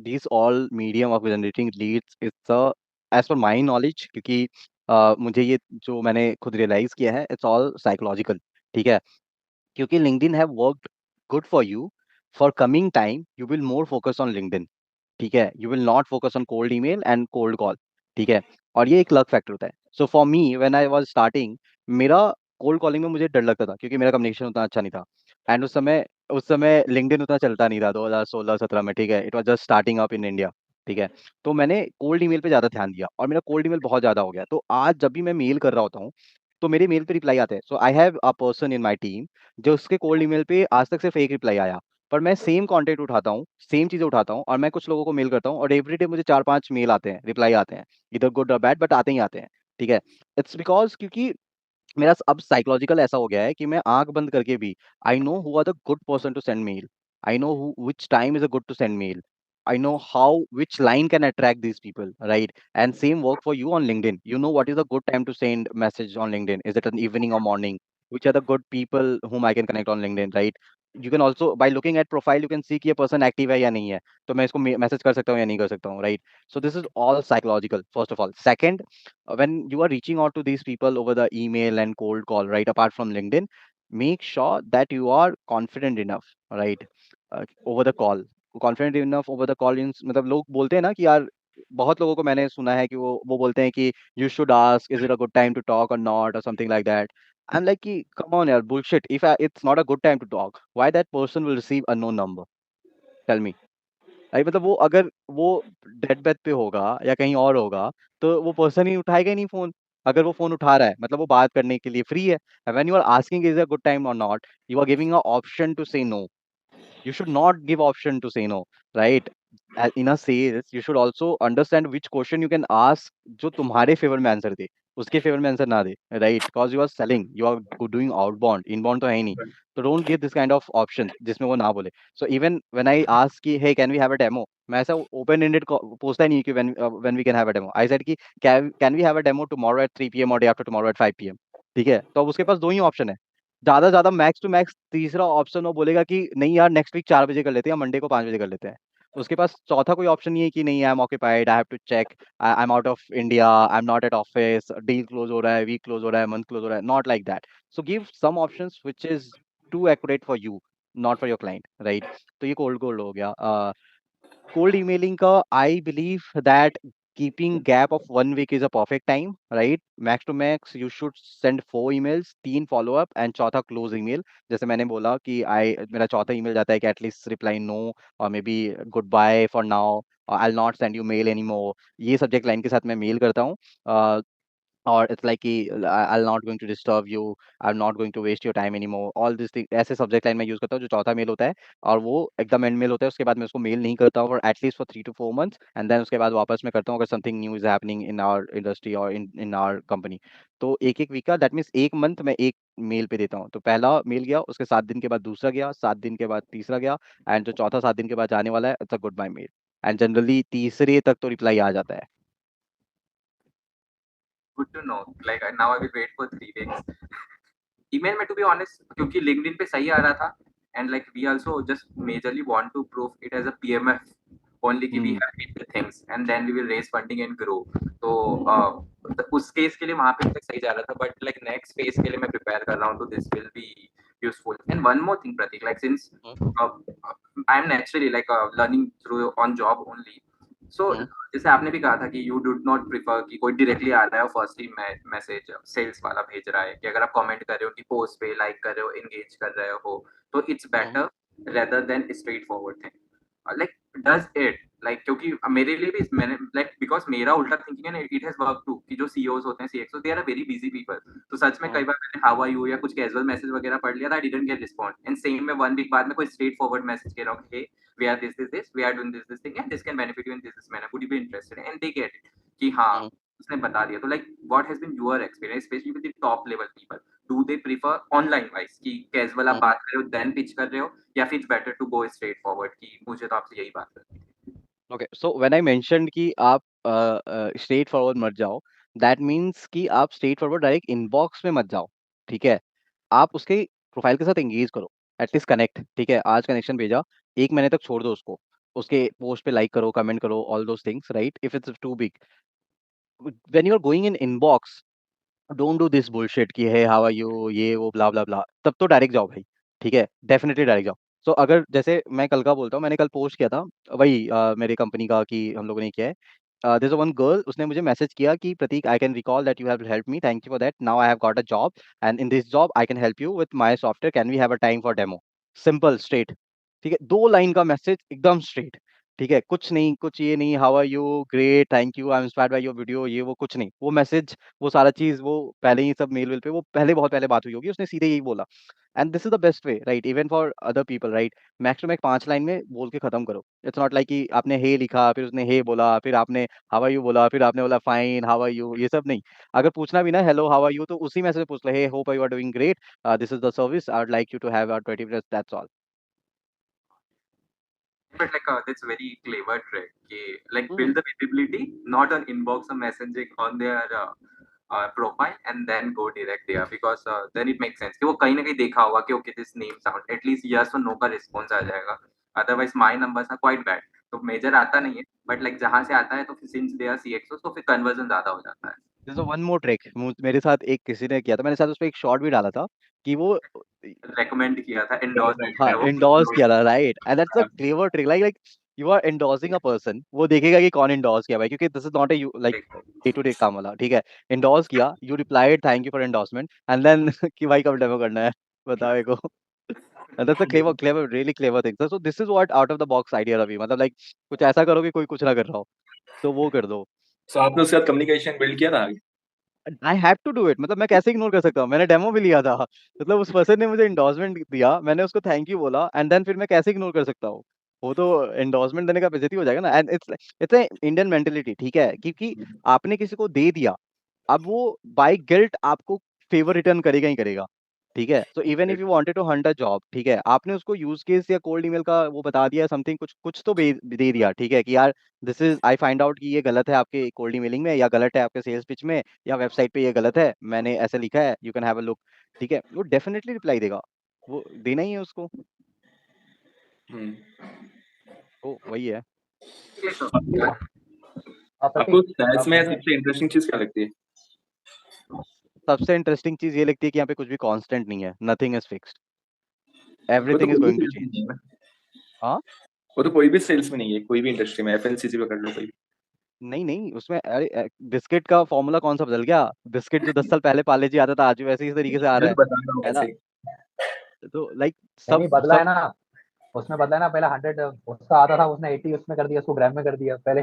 these all medium of generating leads is the as per my knowledge क्योंकि मुझे ये जो मैंने खुद रियलाइज किया है इट्स ऑल साइकोलॉजिकल ठीक है क्योंकि LinkedIn have worked good for you for coming time you will more focus on LinkedIn ठीक है you will not focus on cold email and cold call ठीक है और ये एक लक फैक्टर होता है so for me when I was starting मेरा कोल्ड कॉलिंग में मुझे डर लगता था क्योंकि मेरा कम्युनिकेशन उतना अच्छा नहीं था एंड उस समय लिंक्डइन उतना चलता नहीं था 2016-17 में ठीक है it was just starting up in India ठीक है तो मैंने कोल्ड ईमेल पे ज़्यादा ध्यान दिया और मेरा कोल्ड ईमेल बहुत ज़्यादा हो गया तो आज जब भी मैं मेल कर रहा होता हूँ तो मेरे मेल पे रिप्लाई आते हैं so I have a person in my team जो उसके कोल्ड ईमेल पे आज तक सिर्फ एक रिप्लाई आया पर मैं सेम कंटेंट उठाता हूँ सेम चीज़ें उठाता हूँ और मैं कुछ लोगों को मेल करता हूँ और एवरीडे मुझे 4-5 मेल आते हैं रिप्लाई आते हैं इधर गुड और बैड बट आते ही आते हैं ठीक है इट्स बिकॉज क्योंकि मेरा अब साइकोलॉजिकल ऐसा हो गया है कि मैं आंख बंद करके भी I know who are the good person to send mail I know which time is a good to send mail I know how which line can attract these people right and same work for you on LinkedIn you know what is a good time to send message on LinkedIn is it an evening or morning which are the good people whom I can connect on LinkedIn right you can also by looking at profile you can see कि ये person active है या नहीं है तो मैं इसको message कर सकता हूँ या नहीं कर सकता हूँ right so this is all psychological first of all second when you are reaching out to these people over the email and cold call, right, apart from LinkedIn, make sure that you are confident enough, right, over the call. Confident enough over the call in मतलब लोग बोलते हैं ना कि यार बहुत लोगों को मैंने सुना है कि वो बोलते हैं कि you should ask is it a good time to talk और नॉट और something like that I am like कि कम ऑन यार bullshit if it's not a good time to talk why that person will receive unknown number tell me भाई मतलब वो अगर वो death bed पे होगा या कहीं और होगा तो वो पर्सन ही उठाएगा ही नहीं फोन अगर वो फोन उठा रहा है मतलब वो बात करने के लिए फ्री है when you are asking is a good time or not you are giving a option to say no you should not give option to say no right in a sales you should also understand which question you can ask जो तुम्हारे favour में answer दे उसके favour में answer ना दे right because you are selling you are doing outbound inbound तो है ही नहीं तो don't give this kind of option जिसमें वो ना बोले so even when I ask कि hey can we have a demo मैं ऐसा open ended पूछता ही नहीं कि when we can have a demo I said कि can we have a demo tomorrow at 3 p.m. or day after tomorrow at 5 p.m. ठीक है तो अब उसके पास दो ही ऑप्शन है ज्यादा ज्यादा मैक्स टू मैक्स तीसरा ऑप्शन वो बोलेगा कि नहीं यार नेक्स्ट वीक 4 बजे कर लेते हैं या मंडे को 5 बजे कर लेते हैं उसके पास चौथा कोई ऑप्शन नहीं है कि नहीं I am occupied I have to check I am out of India I am not at office deal close हो रहा है वीक क्लोज हो रहा है मंथ क्लोज हो रहा है not like that so give some options which is too accurate for you, not for your client, right? तो ये cold हो गया. Cold emailing का I believe that keeping gap of 1 week is a perfect time, right? Max to max you should send 4 emails, 3 follow up and चौथा close email. जैसे मैंने बोला कि मेरा चौथा email जाता है कि at least reply no or maybe goodbye for now or I'll not send you mail anymore. ये subject line के साथ मैं mail करता हूँ. और इट्स लाइक कि I am not going to disturb you, I am not going to waste your time anymore, all this thing. ऐसे subject line मैं यूज करता हूँ जो चौथा मेल होता है और वो एकदम एंड मेल होता है. उसके बाद मैं उसको मेल नहीं करता हूँ for at least for 3 to 4 months and then उसके बाद वापस मैं करता हूँ अगर something new is happening in our industry और इन आवर कंपनी. तो एक वीक का दैट मीन्स एक मंथ मैं एक मेल पे देता हूँ. तो पहला मेल गया, उसके 7 दिन के बाद दूसरा गया, 7 दिन के बाद तीसरा गया एंड जो चौथा 7 दिन के बाद जाने वाला है it's a good bye mail. And generally तीसरे तक तो रिप्लाई आ जाता है. Good to know. Like now I will wait for 3 weeks. Email में टू बी ऑनेस्ट क्योंकि लिंक्डइन पे सही आ रहा था and like we also just majorly want to prove it as a PMF only कि we have meet the things and then we will raise funding and grow. तो उस case के लिए वहां पे तक सही जा रहा था बट लाइक नेक्स्ट फेज के लिए मैं प्रिपेयर कर रहा हूं तो this will be useful. And one more thing, Pratik, like since I'm naturally like learning through on job only, so जैसे आपने भी कहा था कि यू डू नॉट प्रिफर कि कोई डायरेक्टली आ रहा है और फर्स्ट ही मैसेज सेल्स वाला भेज रहा है कि अगर आप कमेंट कर रहे हो कि पोस्ट पे लाइक कर रहे हो एंगेज कर रहे हो तो it's better rather than straight forward thing. Like does it like क्योंकि मेरे लिए भी मैंने लाइक बिकॉज मेरा उल्टा थिंकिंग है इट हैज वर्क टू कि जो सीईओस होते हैं CXO they are very busy people. तो सच में कई बार मैंने हाउ आर यू या कुछ कैजुअल मैसेज वगैरह पढ़ लिया था I didn't get respond and same में 1 वीक बाद में कोई स्ट्रेट फॉरवर्ड मैसेज कह रहा हूं कि we are this we are doing this thing and this can benefit you in this manner, would you be interested, and they get it कि हाँ उसने बता दिया. तो like what has been your experience especially with the top level people, do they prefer online wise कि casual आप बात कर रहे हो then pitch कर रहे हो या फिर it's better to go straight forward कि मुझे तो आपसे यही बात करनी है. Okay, so when I mentioned कि आप स्ट्रेट फॉरवर्ड मत जाओ, दैट मीन्स कि आप स्ट्रेट फॉरवर्ड डायरेक्ट इनबॉक्स में मत जाओ. ठीक है, आप उसके प्रोफाइल के साथ एंगेज करो, एटलीस्ट कनेक्ट. ठीक है, आज कनेक्शन भेजा, 1 महीने तक छोड़ दो उसको, उसके पोस्ट पे लाइक करो, कमेंट करो, all those things, right? If it's too big, when you are going in inbox, don't do this bullshit कि हे हाउ आर यू, ये वो ब्ला ब्ला ब्ला. तब तो डायरेक्ट जाओ भाई. ठीक है, डेफिनेटली डायरेक्ट जाओ. सो अगर जैसे मैं कल का बोलता हूँ, मैंने कल पोस्ट किया था वही मेरे कंपनी का कि हम लोगों ने किया है. देयर इज वन गर्ल, उसने मुझे मैसेज किया कि Prateek I can recall that you have help me, thank you for that, now I have got a job and in this job I can help you with my software, can we have a time for demo. Simple straight. ठीक है, 2 line का message एकदम straight. ठीक है, कुछ नहीं, कुछ ये नहीं, how are you, great, thank you, I am inspired by your video, ये वो कुछ नहीं. वो मैसेज, वो सारा चीज, वो पहले ही सब मेल वेल पे, वो पहले बहुत पहले बात हुई होगी, उसने सीधे यही बोला. And this is the best way, right? Even for other people, right? Max to max 5 line में बोल के खत्म करो. इट्स नॉट लाइक कि आपने हे लिखा, फिर उसने हे बोला, फिर आपने हाउ आर यू बोला, फिर आपने बोला फाइन, हाउ आर यू, ये सब नहीं. अगर पूछना भी ना हेलो हाउ आर यू, तो उसी मैसेज में पूछ लो, hey hope you are doing great, this is the service I would like you to have 20 minutes, that's all. But like that's very clever trick कि like build the visibility not on inbox or messaging on their profile and then go direct there because then it makes sense कि वो कहीं ना कहीं देखा होगा कि okay this name sound at least yes or no का response आ जाएगा. Otherwise my numbers are quite bad. तो मेजर आता नहीं है बट लाइक जहां से आता है तो since they are CXOs तो फिर कन्वर्जन ज्यादा हो जाता है. There's a one more trick. मेरे साथ एक किसी ने किया था, मैंने साथ उस पे एक शॉट भी डाला था कि वो रेकमेंड किया था एंडोर्स हाँ इंडोर्स किया था, right? And that's a clever trick, like you are endorsing a person, वो देखेगा कि कौन इंडोर्स किया भाई, क्योंकि this is not a like day to day काम वाला. ठीक है, इंडोर्स किया, you replied thank you for endorsement and then कि भाई कब डेमो करना है बताओ मेरे को. And that's a clever, really clever thing. So this is what out of the box idea Ravi, मतलब like कुछ ऐसा करो कि कोई कुछ ना कर रहा हो, तो वो कर दो. So आपने उसके साथ कम्युनिकेशन बिल्ड किया था आगे? I have to do it, मतलब मैं कैसे इग्नोर कर सकता हूँ? मैंने डेमो भी लिया था, मतलब उस पर्सन ने मुझे एंडोर्समेंट दिया, मैंने उसको थैंक यू बोला एंड देन फिर मैं कैसे इग्नोर कर सकता हूँ? वो तो एंडोर्समेंट देने का बेइज्जती हो जाएगा ना. And it's a Indian mentality. ठीक है, क्योंकि आपने किसी को दे दिया, अब वो बाय गिल्ट आपको फेवर रिटर्न करेगा ही करेगा. ठीक है, so even if you wanted to hunt a job, ठीक है, आपने उसको यूज केस या कोल्ड ईमेल का वो बता दिया, समथिंग कुछ कुछ तो दे दिया. ठीक है, कि यार this is I find out कि ये गलत है आपके कोल्ड ईमेलिंग में, या गलत है आपके सेल्स पिच में, या वेबसाइट पे ये गलत है, मैंने ऐसे लिखा है, you can have a look. ठीक है, वो डेफिनेटली रिप्लाई देगा, वो देना ही है उसको. तो वही है. आपको सेल्स में सबसे इंटरेस्टिंग चीज क्या लगती है? सबसे इंटरेस्टिंग चीज ये लगती है कि यहाँ पे कुछ भी कांस्टेंट नहीं है, nothing is fixed. everything is कोई भी going to sales में change. नहीं है ना, हाँ वो तो कोई भी सेल्स में नहीं है, कोई भी इंडस्ट्री में, एफएमसीजी पकड़ लो कोई भी। नहीं नहीं, उसमें अरे बिस्किट का फॉर्मूला कौन सा बदल गया? बिस्किट जो 10 साल पहले पार्ले जी आता था, आज भी वैसे ही तरीके से आ रहा मैं तो बता रहा हूँ है ना? वैसे। तो लाइक नहीं सब बदला है सब ना, उसमें बदला है ना, पहले 100 उसका आता था, उसने 80 उसमें कर दिया, उसको ग्राम में कर दिया पहले।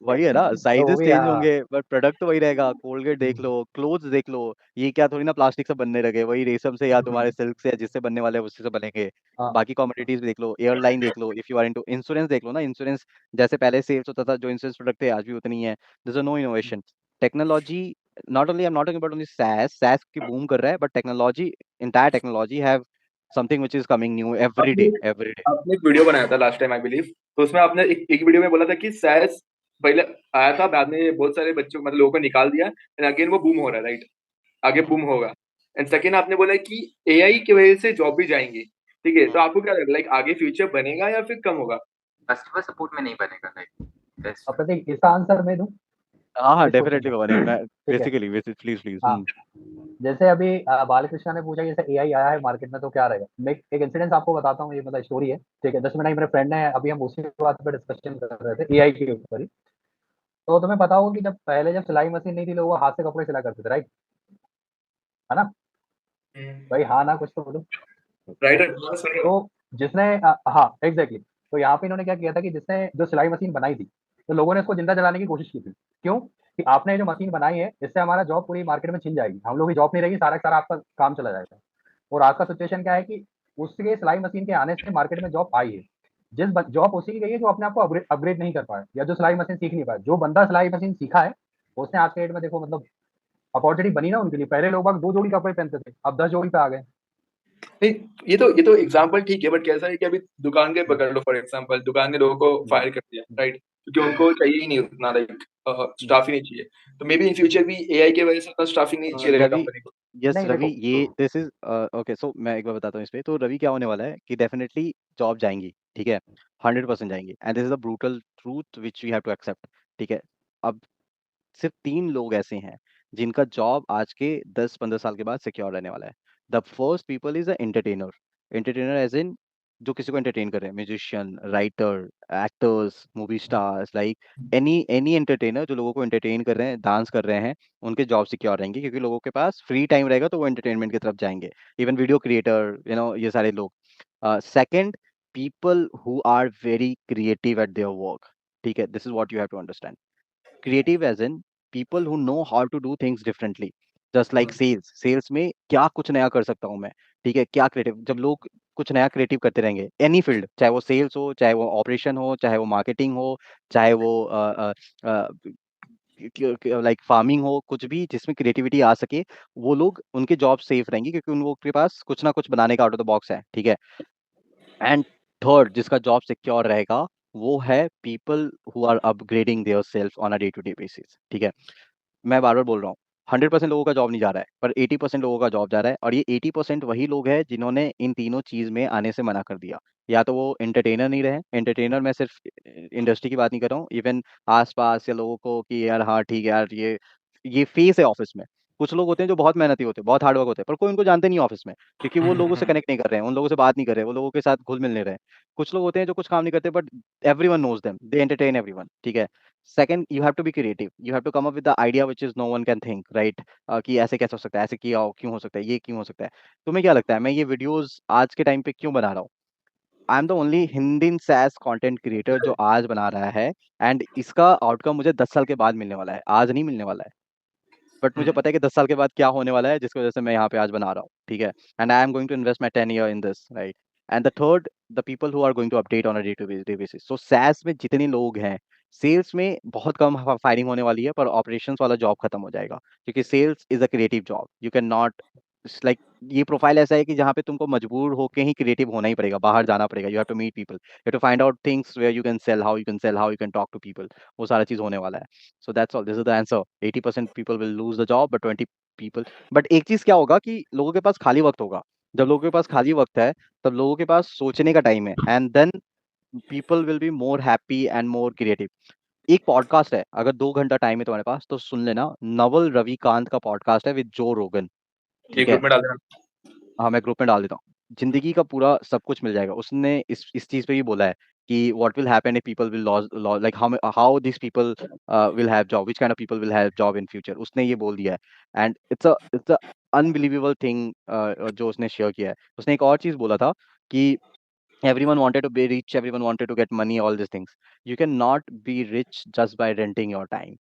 वही है ना, तो वो साइजेस भी चेंज हाँ। होंगे बट प्रोडक्ट तो वही रहेगा। कोलगेट देख लो, क्लोथ्स देख लो, ये क्या थोड़ी ना प्लास्टिक से बनने लगे, वही रेशम से या तुम्हारे सिल्क से या जिससे बनने वाले हैं उससे से बनेंगे। हाँ बाकी कमोडिटीज भी देख लो, एयरलाइन देख लो, if you are into insurance देख लो ना, इंश्योरेंस जैसे पहले सेल्स होता था, जो इंश्योरेंस प्रोडक्ट थे आज भी उतनी है। This no innovation. Technology, not only I am not talking about only SaaS की बूम कर रहा है, but technology, entire technology have something which is coming new every आपने डे एवरी डे। आपने एक वीडियो बनाया था लास्ट टाइम आई बिलीव, तो उसमें आपने एक वीडियो में बोला था कि सैस पहले आया था, बाद में बहुत सारे बच्चों मतलब लोगों को निकाल दिया, एंड अगेन वो बूम हो रहा है, राइट? आगे बूम होगा। एंड सेकंड आपने बोला कि एआई की वजह से जॉब भी जाएंगी, ठीक है? तो आपको क्या लगता है, लाइक आगे फ्यूचर बनेगा या फिर कम होगा? कस्टमर सपोर्ट में नहीं बनेगा लाइक अब प्रतीक इसका आंसर मैं दूं हाँ इस क्वेश्चन डेफिनेटली का? बने। मैं ठीक है, बेसिकली प्लीज प्लीज। हाँ। जैसे अभी बालकृष्ण ने पूछा कि जैसे एआई आया है मार्केट में तो क्या रहेगा। मैं एक इंसिडेंस आपको बताता हूँ, ये मतलब स्टोरी है, ठीक है? 10 मिनट मेरे फ्रेंड ने, अभी हम उसी बात पे डिस्कशन कर रहे थे एआई के ऊपर ही। तो तुम्हें पता होगा कि जब पहले जब सिलाई मशीन नहीं थी, लोग हाथ से कपड़े सिला करते थे, राइट? है ना भाई? हाँ ना, कुछ तो बोलो। राइट। तो जिसने हाँ एग्जैक्टली, तो यहाँ पे इन्होंने क्या किया था कि जिसने जो सिलाई मशीन बनाई थी, तो लोगों ने उसको जिंदा जलाने की कोशिश की थी। क्यों? कि आपने जो मशीन बनाई है, इससे हमारा जॉब पूरी मार्केट में छिन जाएगी, हम लोग की जॉब नहीं रहेगी, सारा का सारा आपका काम चला जाएगा। और आज का सिचुएशन क्या है कि उसके सिलाई मशीन के आने से मार्केट में जॉब आई है। जिस जॉब उसी की गई है जो अपने आप को अपग्रेड नहीं कर पाया, या जो सिलाई मशीन सीख नहीं पाया। जो बंदा सिलाई मशीन सीखा है, उसने आज के डेट में देखो मतलब अपॉर्चुनिटी बनी ना उनके लिए। पहले लोग 2 जोड़ी कपड़े पहनते थे, अब 10 जोड़ी पे आ गए। नहीं, ये तो एग्जांपल ठीक है, बट कैसा है कि अभी दुकान के पकड़ लो फॉर एग्जांपल, दुकान के लोगों को फायर कर दिया, राइट? क्योंकि उनको चाहिए ही नहीं उतना, लाइक स्टाफ ही नहीं चाहिए। तो मे बी इन फ्यूचर भी एआई की वजह से उतना स्टाफ ही नहीं चाहिए रहेगा रवि, कंपनी को। यस नहीं रवि, देखो, ये दिस इज ओके। सो मैं एक बार बताता हूँ इस पे। तो रवि क्या होने वाला है कि डेफिनेटली जॉब जाएंगी, ठीक है, 100% जाएंगी, and this is the brutal truth which we have to accept, ठीक है। अब सिर्फ 3 लोग ऐसे हैं जिनका जॉब आज के 10-15 साल के बाद सिक्योर रहने वाला है। The first people is a entertainer. Entertainer as in जो किसी को एंटरटेन कर रहे हैं, musician, writer, actors, movie stars, like any any entertainer जो लोगों को एंटरटेन कर रहे हैं, डांस कर रहे हैं, उनके जॉब सिक्योर रहेंगे, क्योंकि लोगों के पास फ्री टाइम रहेगा तो वो एंटरटेनमेंट की तरफ जाएंगे। इवन वीडियो क्रिएटर, ये सारे लोग। Second, people who are very creative at their work, ठीक है। This is what you have to understand. Creative as in people who know how to do things differently, just like sales. Sales में क्या कुछ नया कर सकता हूँ मैं, ठीक है, क्या क्रिएटिव। जब लोग कुछ नया क्रिएटिव करते रहेंगे, एनी फील्ड, चाहे वो सेल्स हो, चाहे वो ऑपरेशन हो, चाहे वो मार्केटिंग हो, चाहे वो लाइक फार्मिंग हो, कुछ भी जिसमें क्रिएटिविटी आ सके, वो लोग, उनके जॉब सेफ रहेंगी, क्योंकि उन लोगों के पास कुछ ना कुछ बनाने का आउट ऑफ द बॉक्स है, ठीक है। एंड थर्ड जिसका जॉब सिक्योर रहेगा, वो है people who are upgrading their self on a day to day basis, ठीक है। मैं बार बार बोल रहा हूँ, 100% लोगों का जॉब नहीं जा रहा है, पर 80% लोगों का जॉब जा रहा है, और ये 80% वही लोग हैं जिन्होंने इन तीनों चीज में आने से मना कर दिया। या तो वो एंटरटेनर नहीं रहे। एंटरटेनर मैं सिर्फ इंडस्ट्री की बात नहीं कर रहा हूँ, इवन आसपास या लोगों को कि यार हाँ ठीक है यार, ये फेस है ऑफिस में। कुछ लोग होते हैं जो बहुत मेहनती होते हैं, बहुत हार्डवर्क होते हैं, पर कोई उनको जानते नहीं ऑफिस में, क्योंकि वो लोगों से कनेक्ट नहीं कर रहे हैं, उन लोगों से बात नहीं कर रहे हैं, वो लोगों के साथ घुल मिल नहीं रहे हैं। कुछ लोग होते हैं जो कुछ काम नहीं करते, but everyone knows them, they entertain everyone, ठीक है। Second, you have to be creative, you have to come up with the idea which is no one can think, right? कि ऐसे कैसे हो सकता है, ऐसे किया क्यों हो सकता है, ये क्यों हो सकता है। तुम्हें क्या लगता है मैं ये वीडियोस आज के टाइम पे क्यों बना रहा हूँ? I am the only Hindi SaaS content creator जो आज बना रहा है, एंड इसका आउटकम मुझे 10 साल के बाद मिलने वाला है, आज नहीं मिलने वाला है। बट मुझे पता है कि 10 साल के बाद क्या होने वाला है, जिसकी वजह से मैं यहाँ पे आज बना रहा हूँ, ठीक है। And I am going to invest my 10 year in this, right. And the third, the people who are going to update on a day to day basis. So SaaS में जितने लोग हैं, सेल्स में बहुत कम फायरिंग होने वाली है, पर ऑपरेशंस वाला जॉब खत्म हो जाएगा, क्योंकि sales is a creative job. You can not, like, ये प्रोफाइल ऐसा है कि जहाँ पे तुमको मजबूर होके ही क्रिएटिव होना ही पड़ेगा, बाहर जाना पड़ेगा। You have to meet people, you have to find out things where you can sell, how you can sell, how you can talk to people. वो सारा चीज होने वाला है। So that's all, this is the answer. 80% people will lose the job, but 20 people. But एक चीज क्या होगा कि लोगों के पास खाली वक्त होगा। जब लोगों के पास खाली वक्त है, तब लोगों के पास सोचने का टाइम है, and then people will be more happy and more creative. एक पॉडकास्ट है, अगर 2 घंटा टाइम है तुम्हारे पास तो सुन लेना, नवल रविकांत का पॉडकास्ट है विद जो रोगन, ये ठीक है। ग्रुप में डाल देना। हाँ मैं ग्रुप में डाल देता हूँ। जिंदगी का पूरा सब कुछ मिल जाएगा। उसने इस चीज पे भी बोला है कि what will happen if people will loss like how this people will have job, which kind of people will have job in future. उसने ये बोल दिया है and it's a unbelievable thing जो उसने शेयर किया है। उसने एक और चीज बोला था कि everyone wanted to be rich, everyone wanted to get money, all these things. You cannot be rich just by renting your time.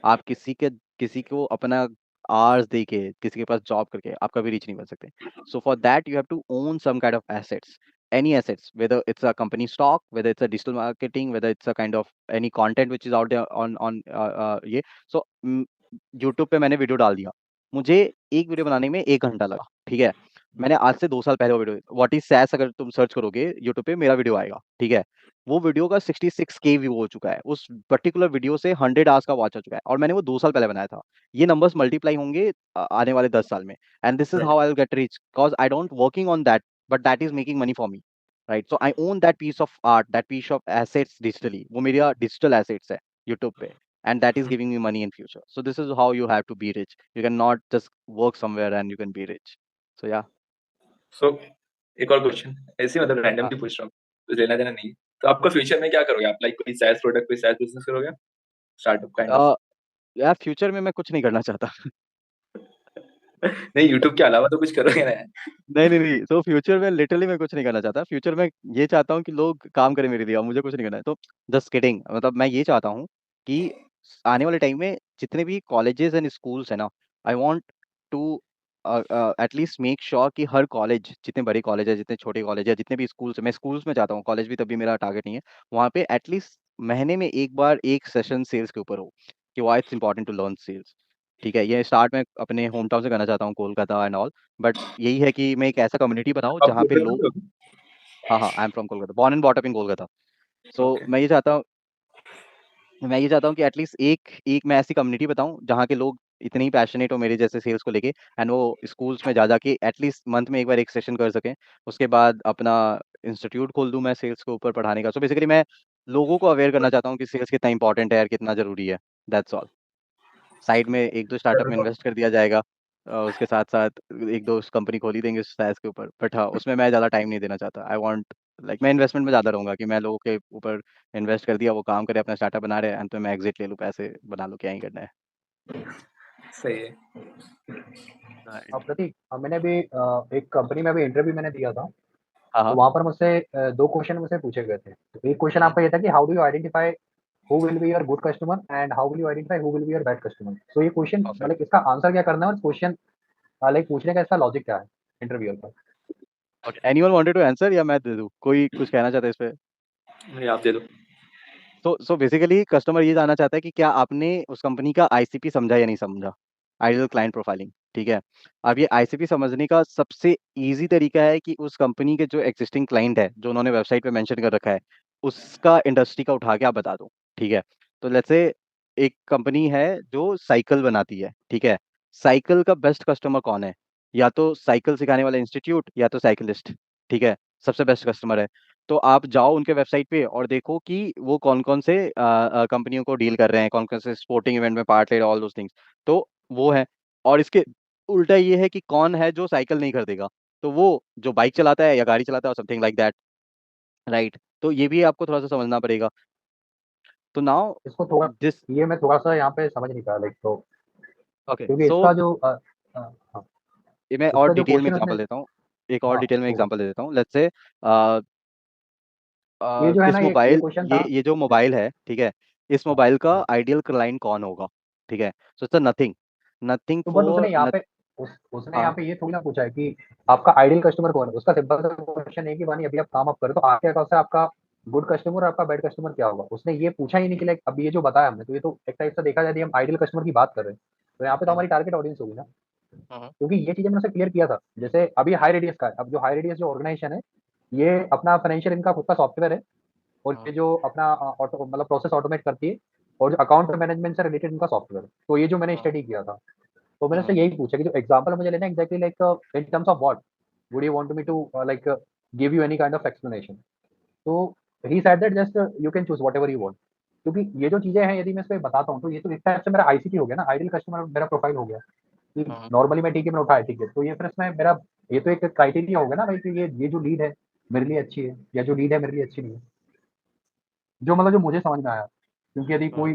आप किसी को अपना आवर्स दे के, किसी के पास जॉब करके आप कभी रिच नहीं बन सकते। So for that you have to own some kind of assets, any assets, whether it's a company stock, whether it's a digital marketing, whether it's a kind of any content which is out there on ये। so YouTube पे मैंने video डाल दिया, मुझे एक video बनाने में 1 घंटा लगा, ठीक है। मैंने आज से 2 साल पहले वो वीडियो व्हाट इज सैस अगर तुम सर्च करोगे यूट्यूब पे मेरा वीडियो आएगा, ठीक है। वो वीडियो का 66K व्यू हो चुका है, उस पर्टिकुलर वीडियो से 100 आवर्स का वॉच आ चुका है, और मैंने वो 2 साल पहले बनाया था। ये नंबर्स मल्टीप्लाई होंगे आने वाले 10 साल में, and this is how I will get rich because I don't working on that, but that is making money for me, right. So I own that piece of art, that piece of assets digitally, वो मेरा digital assets है YouTube पे, and that is giving me money in future. So this is how you have to be rich. You cannot just work somewhere and you can be rich. So yeah. सो एक और question ऐसे मतलब हाँ। Randomly पूछ रहा हूँ, कुछ लेना देना नहीं। तो आपका फ्यूचर में क्या करोगे आप? लाइक कोई SaaS प्रोडक्ट, कोई SaaS बिजनेस करोगे, स्टार्टअप काइंड ऑफ? यार फ्यूचर में मैं कुछ नहीं करना चाहता। नहीं, यूट्यूब के अलावा तो कुछ करोगे ना यार? नहीं। तो फ्यूचर में लिटरली मैं कुछ नहीं करना चाहता। फ्यूचर में ये चाहता हूँ कि लोग काम करें मेरे लिए, और मुझे कुछ नहीं करना है। तो जस्ट किडिंग, मतलब मैं ये चाहता हूँ कि आने वाले टाइम में जितने भी कॉलेजेस एंड स्कूल्स है ना, I want to at least make sure कि हर कॉलेज, जितने बड़े कॉलेज है, जितने छोटे कॉलेज है, जितने भी स्कूल्स, मैं स्कूल्स में चाहता हूँ, कॉलेज भी तभी मेरा टारगेट नहीं है, वहाँ पे एटलीस्ट महीने में एक बार एक सेशन सेल्स के ऊपर हो, कि why it's important to learn sales. ठीक है, ये स्टार्ट मैं अपने होम टाउन से करना चाहता हूँ, कोलकाता एंड ऑल। बट यही है कि मैं एक ऐसा कम्युनिटी बनाऊँ आप जहाँ पे कोलकाता लोग, से हो? हाँ, I am from Kolkata, born and bought up in Kolkata. So okay. मैं ये चाहता हूँ कि एटलीस्ट एक एक मैं ऐसी कम्युनिटी बताऊँ जहाँ के लोग इतने ही पैशनेट हो मेरे जैसे सेल्स को लेके, एंड वो स्कूल्स में जा जाके एटलीस्ट मंथ में एक बार एक सेशन कर सकें। उसके बाद अपना इंस्टीट्यूट खोल दूँ मैं सेल्स के ऊपर पढ़ाने का। सो बेसिकली मैं लोगों को अवेयर करना चाहता हूँ कि सेल्स कितना इंपॉर्टेंट है यार, कितना जरूरी है। That's all. साइड में एक दो स्टार्टअप में इन्वेस्ट कर दिया जाएगा, उसके साथ साथ एक दो कंपनी खोल ही देंगे SaaS के ऊपर। बट हाँ, उसमें मैं ज़्यादा टाइम नहीं देना चाहता। आई वांट लाइक मैं इन्वेस्टमेंट में ज़्यादा रहूँगा, कि मैं लोगों के ऊपर इन्वेस्ट कर दिया, वो काम करे, अपना स्टार्टअप बना रहे हैं, एंड तो मैं एग्जिट ले लूँ, पैसे बना लूँ, क्या ही करना है। सही है। राइट। प्रतीक, मैंने भी एक कंपनी में भी इंटरव्यू मैंने दिया था, हाँ तो हाँ। वहाँ पर मुझसे 2 क्वेश्चन मुझसे पूछे गए थे। तो एक क्वेश्चन आपका ये था कि how do you identify who will be your good customer and how will you identify who will be your bad customer? तो ये क्वेश्चन परफेक्ट। मतलब इसका आंसर क्या करना है, और क्वेश्चन लाइक पूछने का इसका लॉजिक क्या है इंटरव्यूअर का? Okay, anyone wanted to answer या मैं दे दूँ? कोई कुछ कहना चाहता है इस पे? नहीं, आप दे दो। सो बेसिकली कस्टमर ये जानना चाहता है कि क्या आपने उस कंपनी का ICP समझा या नहीं समझा, आइडियल क्लाइंट प्रोफाइलिंग। ठीक है, अब ये ICP समझने का सबसे इजी तरीका है कि उस कंपनी के जो एग्जिस्टिंग क्लाइंट है, जो उन्होंने वेबसाइट पे मेंशन कर रखा है, उसका इंडस्ट्री का उठा के आप बता दो। ठीक है, तो लेट्स से एक कंपनी है जो साइकिल बनाती है, ठीक है। साइकिल का बेस्ट कस्टमर कौन है? या तो साइकिल सिखाने वाला इंस्टीट्यूट, या तो साइकिलिस्ट। ठीक है, सबसे बेस्ट कस्टमर है। तो आप जाओ उनके वेबसाइट पे और देखो कि वो कौन-कौन से कंपनियों को डील कर रहे हैं, कौन-कौन से स्पोर्टिंग इवेंट में पार्ट ले रहे हैं, ऑल दोज़ थिंग्स। तो वो है। और इसके उल्टा ये है कि कौन है जो साइकिल नहीं खरीदेगा, तो वो जो बाइक चलाता है या गाड़ी चलाता है, और समथिंग लाइक दैट, राइट? तो ये भी आपको थोड़ा-सा समझना पड़ेगा। तो नाउ इसको थोड़ा, दिस ये मैं थोड़ा-सा यहाँ पे समझ नहीं पाया लाइक, तो ओके, क्योंकि सो इसका जो हाँ, ये मैं और इसका जो डिटेल में क्वेश्चन उसने, एग्ज़ाम्पल देता हूँ। एक और हाँ, डिटेल में तो एग्ज़ाम्पल दे देता हूँ। लेट्स से अ ये जो है ना, इस ये मोबाइल क्वेश्चन ये था। ये जो मोबाइल है, ठीक है? इस हाँ, मोबाइल का हाँ। आइडियल क्लाइंट कौन होगा? ठीक है? So it's a nothing, nothing तो बट उसने फॉर यहाँ नथ पे उसने यहाँ हाँ, पे ये थोड़ी ना पूछा है कि आपका आइडियल कस्टमर कौन है। उसका सिंपल सा क्वेश्चन है कि मानिए अभी आप काम आप करें, तो आपके अकॉर्डिंग से आपका गुड कस्टमर और आपका बैड कस्टमर क्या होगा। उसने ये पूछा ही नहीं कि लाइक अब ये जो बताया हमने, तो ये तो एक टाइप से देखा जाए यदि हम आइडियल कस्टमर की बात कर रहे हैं, तो यहाँ पे तो हुँ, हमारी टारगेट ऑडियंस होगी ना। हुँ, क्योंकि ये चीजें मैंने उसे क्लियर किया था। जैसे अभी हाई रेडियस का है, अब जो हाई रेडियस जो ऑर्गेनाइजेशन है, ये अपना फाइनेंशियल इनका खुद का सॉफ्टवेयर है, और हुँ, ये जो अपना ऑटो मतलब प्रोसेस ऑटोमेट करती है, और जो अकाउंट मैनेजमेंट से रिलेटेड इनका सॉफ्टवेयर है। तो ये जो मैंने हुँ, स्टडी किया था, तो मैंने हुँ, उससे यही पूछा कि जो एग्जांपल मुझे लेना है exactly like in terms of what would you want me to like give you any kind of explanation. तो he said that just you can choose whatever you want. क्योंकि ये जो चीजें हैं यदि मैं इस पे बताता हूँ, तो ये तो एक टाइप से मेरा आईसीटी हो गया ना, आइडियल कस्टमर मेरा प्रोफाइल हो गया। कि हुँ, नॉर्मली मैं ठीक है, मैंने उठाया ठीक है, तो ये फिर इसमें मेरा ये तो एक क्राइटेरिया होगा ना भाई कि ये जो लीड है मेरे लिए अच्छी है, या जो लीड है मेरे लिए अच्छी नहीं है, जो मतलब जो मुझे समझ में आया। क्योंकि यदि कोई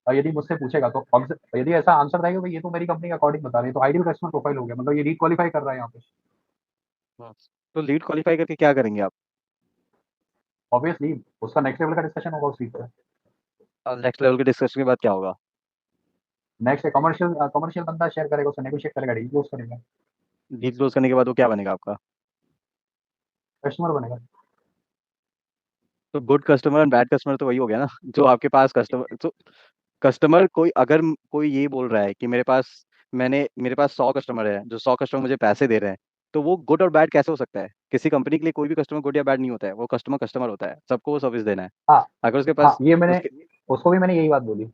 यदि मुझसे पूछेगा तो यदि ऐसा आंसर रहेगा भाई ये तो मेरी कंपनी के अकॉर्डिंग बता रही है, तो आइडियल कस्टमर प्रोफाइल हो गया, मतलब ये लीड क्वालिफाई कर रहा है यहाँ पे। तो लीड क्वालिफाई करके क्या करेंगे आप? ऑब्वियसली उसका नेक्स्ट लेवल का डिस्कशन होगा उस चीज पे। नेक्स्ट लेवल के डिस्कशन के बाद क्या होगा? नेक्स्ट कमर्शियल बंदा शेयर करेगा, उससे नेगोशिएट करेगा, डील क्लोज करेगा, डील क्लोज करने के बाद वो क्या बनेगा आपका? कस्टमर बनेगा। तो good customer and bad customer तो वही हो गया ना, जो आपके पास कस्टमर, तो कस्टमर कोई अगर कोई ये बोल रहा है कि मेरे पास 100 कस्टमर है, जो 100 कस्टमर मुझे पैसे दे रहे हैं, तो वो गुड और बैड कैसे हो सकता है? किसी कंपनी के लिए कोई भी कस्टमर गुड या बैड नहीं होता है, वो कस्टमर कस्टमर होता है, सबको वो सर्विस देना है। हाँ अगर उसके हाँ, पास ये मैंने उसके उसको भी मैंने यही बात बोली।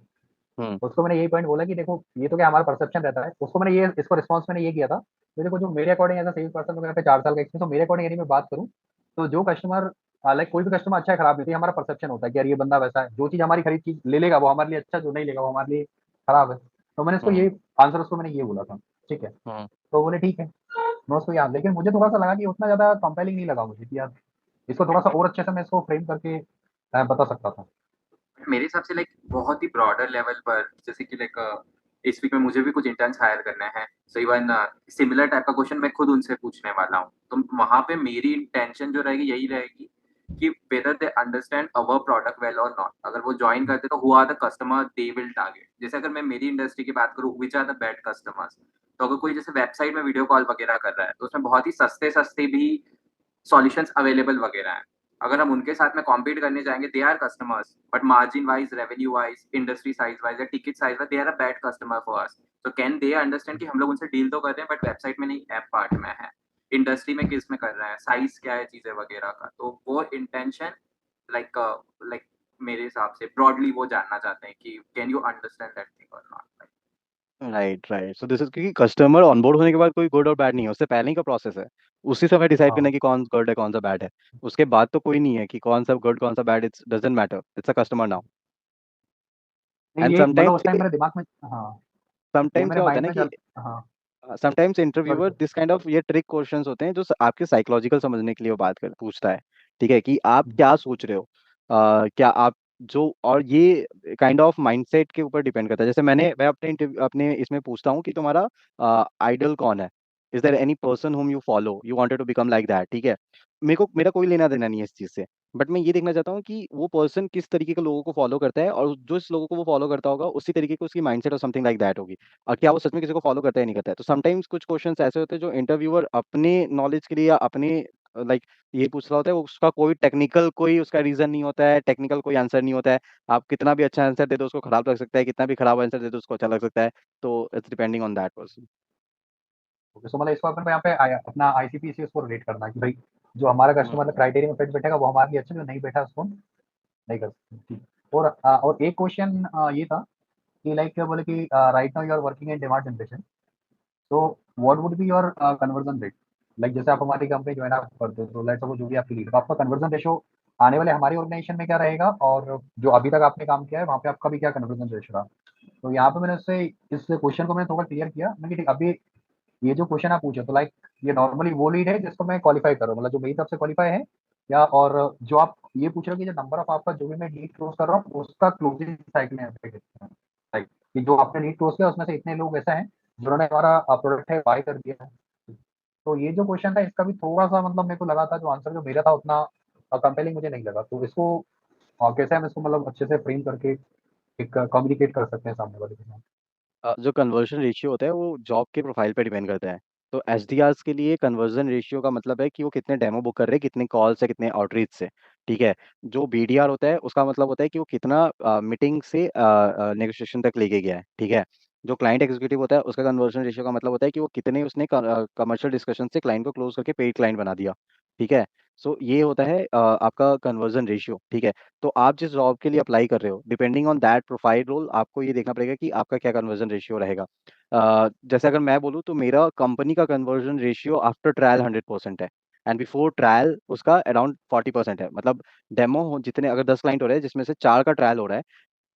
हम्म उसको मैंने यही पॉइंट बोला कि देखो ये तो क्या हमारा परसेप्शन रहता है, उसको मैंने ये इसको रिस्पॉन्स मैंने ये किया था कि देखो जो मेरे according as a sales person मेरे पे 4 साल का एक्सपीरियंस, तो मेरे अकॉर्डिंग यदि मैं बात करूँ तो जो कस्टमर लाइक कोई भी कस्टमर अच्छा है खराब नहीं होती, हमारा परसेप्शन होता है कि यार ये बंदा वैसा है, जो चीज़ हमारी खरीद चीज ले लेगा वो हमारे लिए अच्छा, जो नहीं लेगा वो हमारे लिए खराब है। तो मैंने इसको हम्म ये आंसर उसको मैंने ये बोला था, ठीक है। हम्म तो बोले ठीक है, मैं उसको याद, लेकिन मुझे थोड़ा सा लगा कि उतना ज्यादा कंपेलिंग नहीं लगा मुझे कि यार इसको थोड़ा सा और अच्छे से मैं इसको फ्रेम करके बता सकता था। मेरे हिसाब से लाइक बहुत ही ब्रॉडर लेवल पर, जैसे कि लाइक इस वीक में मुझे भी कुछ इंटर्न्स हायर करने हैं, सो इवन सिमिलर टाइप का क्वेश्चन मैं खुद उनसे पूछने वाला हूँ। तो वहां पे मेरी इंटेंशन जो रहेगी यही रहेगी कि whether they understand our product well और नॉट। अगर वो ज्वाइन करते तो who are the customer they will target. जैसे अगर मैं मेरी इंडस्ट्री की बात करूँ, which are the bad customers, तो अगर कोई जैसे वेबसाइट में वीडियो कॉल वगैरह कर रहा है तो उसमें बहुत ही सस्ते सस्ते भी सॉल्यूशंस अवेलेबल वगैरह हैं। अगर हम उनके साथ में कॉम्पीट करने जाएंगे, they are customers, but margin wise, revenue wise, industry size wise या ticket size wise, they are a bad customer for us. तो कैन दे अंडरस्टैंड कि हम लोग उनसे डील तो कर रहे हैं बट वेबसाइट में नहीं, ऐप पार्ट में है, इंडस्ट्री में किस में कर रहे हैं, साइज क्या है चीजें वगैरह का। तो वो इंटेंशन लाइक लाइक मेरे हिसाब से ब्रॉडली वो जानना चाहते हैं कि can you understand that thing और not. Right right, so this is क्योंकि कस्टमर ऑनबोर्ड होने के बाद कोई गुड और बैड नहीं है, उससे पहले ही का प्रोसेस है। उसी समय डिसाइड करना है हाँ कि कौन गुड है कौन सा बैड है। उसके बाद तो कोई नहीं है कि कौन सा गुड कौन सा bad, it's doesn't matter, it's a customer now. नहीं, एंड ये मतलब उस टाइम मेरे दिमाग में, हाँ ये समटाइम्स मेरे क्या होता है माइंड ना में कि चल। हाँ sometimes sorry interviewer sir. This kind of ये ट्रिक क्वेश्चंस होते हैं जो आपके साइकोलॉजिकल समझने के लिए वो बात कर पूछता है। ठीक है, कि आप क्या सोच रहे हो, क्या आप जो, और ये काइंड ऑफ माइंडसेट के ऊपर डिपेंड करता है। जैसे मैं अपने इंटरव्यू अपने इसमें पूछता हूँ कि तुम्हारा आइडल कौन है, is there any person whom you follow you wanted to become like that. ठीक है, मेरा कोई लेना देना नहीं है इस चीज से, बट मैं ये देखना चाहता हूँ कि वो पर्सन किस तरीके के लोगों को फॉलो करता है, और जो इस लोगों को वो फॉलो करता होगा उसी तरीके की उसकी माइंडसेट और समथिंग लाइक दैट होगी। और क्या वो सच में किसी को फॉलो करता है नहीं करता है। तो समटाइम्स कुछ क्वेश्चंस ऐसे होते हैं जो इंटरव्यूअर अपने नॉलेज के लिए या अपने लाइक ये पूछ रहा होता है, उसका कोई टेक्निकल कोई उसका रीजन नहीं होता है, टेक्निकल कोई आंसर नहीं होता है। आप कितना भी अच्छा आंसर दे दो उसको खराब लग सकता है, कितना भी खराब आंसर दे दो उसको अच्छा लग सकता है। तो it's depending on that person. Okay, so मतलब इसको अपन को यहाँ पे अपना आईसीपी से उसको रेट करना है कि भाई जो हमारा कस्टमर क्राइटेरिया में फिट बैठेगा वो हमारे लिए अच्छा, जो नहीं बैठा उसको नहीं कर सकते। ठीक। और एक क्वेश्चन ये था कि लाइक क्या बोले कि right now you are working in demand generation, तो what would be your conversion rate. Like जैसे आप हमारी कंपनी ज्वाइन आप करते हो, तो लेट्स सपोज जो भी आपकी लीड, तो आपका कन्वर्जन रेशो आने वाले हमारी ऑर्गेनाइजेशन में क्या रहेगा, और जो अभी तक आपने काम किया है वहाँ पे आपका भी क्या कन्वर्जन रेशो रहा। तो यहाँ पे मैंने उससे इस क्वेश्चन को मैंने थोड़ा क्लियर किया, मैं कि ठीक, अभी ये जो क्वेश्चन आप पूछे तो लाइक ये नॉर्मली वो लीड है जिसको मैं क्वालिफाई कर रहा हूँ, मतलब जो मेरी तरफ से क्वालिफाई है, या और जो आप ये पूछ रहे हो कि जो नंबर ऑफ आपका जो भी मैं लीड क्लोज कर रहा हूँ उसका क्लोजिंग साइकिल में लाइक कि जो आपने लीड क्लोज किया उसमें से इतने लोग ऐसा है जिन्होंने हमारा प्रोडक्ट है बाय कर दिया है। तो ये जो क्वेश्चन था इसका भी थोड़ा सा मतलब मेरे को लगा था, जो आंसर जो मेरा था उतना कंपेलिंग मुझे नहीं लगा। तो इसको कैसे हम इसको मतलब अच्छे से फ्रेम करके एक कम्युनिकेट कर सकते हैं सामने वाले के साथ। जो कन्वर्जन रेशियो होता है वो जॉब के प्रोफाइल पे डिपेंड करता है। तो एसडीआर्स के लिए कन्वर्जन रेशियो का मतलब है कि वो कितने डेमो बुक कर रहे हैं, कितने कॉल से, कितने आउटरीच से। ठीक है, जो बीडीआर होता है उसका मतलब होता है कि वो कितना मीटिंग से नेगोशिएशन तक लेके गया है। ठीक है, जो क्लाइंट एग्जीक्यूटिव होता है उसका कन्वर्जन रेशियो का मतलब होता है कि वो कितने उसने कमर्शियल डिस्कशन से क्लाइंट को क्लोज करके पेड क्लाइंट बना दिया। ठीक है, सो ये होता है आपका कन्वर्जन रेशियो। ठीक है, तो आप जिस जॉब के लिए अप्लाई कर रहे हो, depending on that profile role, आपको ये देखना पड़ेगा कि आपका क्या कन्वर्जन रेशियो रहेगा। जैसे अगर मैं बोलूँ तो मेरा कंपनी का कन्वर्जन रेशियो आफ्टर ट्रायल 100% है, एंड बिफोर ट्रायल उसका अराउंड 40% है। मतलब डेमो जितने, अगर 10 क्लाइंट हो रहे हैं जिसमें से 4 का ट्रायल हो रहा है,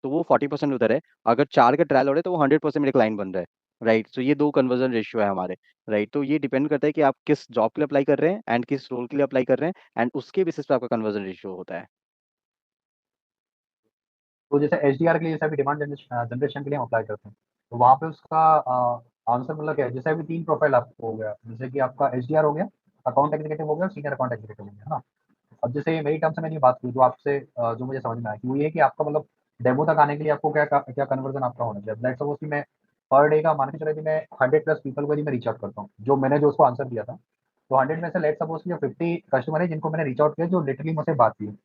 तो वो 40% उधर है। अगर 4 के ट्रायल हो रहे हैं तो वो 100% मेरे क्लाइंट बन रहे हैं। राइट? सो ये 2 कन्वर्जन रेशियो है हमारे, राइट? तो ये डिपेंड करता है कि आप किस जॉब के लिए अप्लाई कर रहे हैं एंड किस रोल के लिए अप्लाई कर रहे हैं एंड उसके बेसिस पे आपका कन्वर्जन रेशियो होता है। तो जैसे एचडीआर के लिए जैसे अभी डिमांड जनरेशन के लिए हम अप्लाई करते हैं, तो वहाँ पे उसका आंसर मतलब क्या है? जैसे अभी 3 प्रोफाइल आपको हो गया, जैसे कि आपका एचडीआर हो गया, अकाउंट एग्जीक्यूटिव हो गया और सीनियर अकाउंट एग्जीक्यूटिव हो गया, है ना? अब जैसे मेरी टर्म से मैंने ये बात की, जो आपसे जो मुझे समझ में आया कि वो ये है कि आपका मतलब डेमो तक आने के लिए आपको क्या कन्वर्जन आपका होना चाहिए। लेट्स सपोज कि मैं पर डे का मान के चलो यदि मैं 100+ पीपल को यदि मैं रीच आउट करता हूँ, जो मैंने जो उसको आंसर दिया था, तो 100 में से लेट्स सपोज कि जो 50 कस्टमर है जिनको मैंने रीच आउट किया, जो लिटरली मुझसे बात की,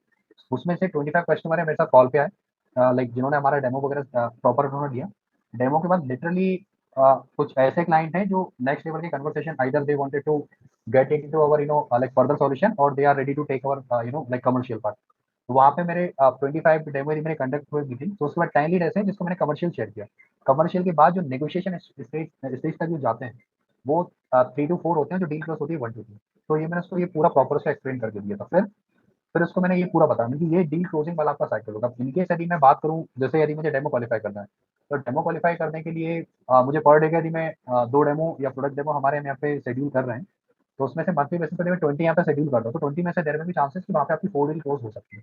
उसमें से 25 कस्टमर है मेरे साथ कॉल पे आए, लाइक जिन्होंने हमारा डेमो वगैरह प्रॉपर उन्होंने दिया। डेमो के बाद लिटरली कुछ ऐसे क्लाइंट हैं जो नेक्स्ट लेवल की conversation either they wanted to get into our like further solution और they are ready to take our like commercial part. तो वहाँ पे मेरे 25 डेमो मैंने कंडक्ट हुए मीटिंग, तो उसके बाद 10 लीड ऐसे हैं जिसको मैंने कमर्शियल शेयर किया। कमर्शियल के बाद जो नेगोशिएशन स्टेज तक जो जाते हैं वो 3 to 4 होते हैं, जो डील क्लोज होती है 1 to 2। तो ये मैंने उसको ये पूरा प्रॉपर उसका एक्सप्लेन करके दिया था। फिर उसको मैंने ये पूरा बताया कि ये डील क्लोजिंग वाला आपका साइकिल होगा। इनकेस यदि मैं बात करूँ, जैसे यदि मुझे डेमो क्वालिफाई करना है, तो डेमो क्वालिफाई करने के लिए मुझे पर डे का यदि मैं 2 डेमो या प्रोडक्ट डेमो हमारे हम यहाँ पे शेड्यूल कर रहे हैं, तो उसमें से मंथली बेसिस पे मैं 20 यहाँ पे शेड्यूल कर रहा हूँ, तो 20 में से देयर में भी चांसेस कि वहाँ पे आपकी 4 डील क्लोज हो सकती है।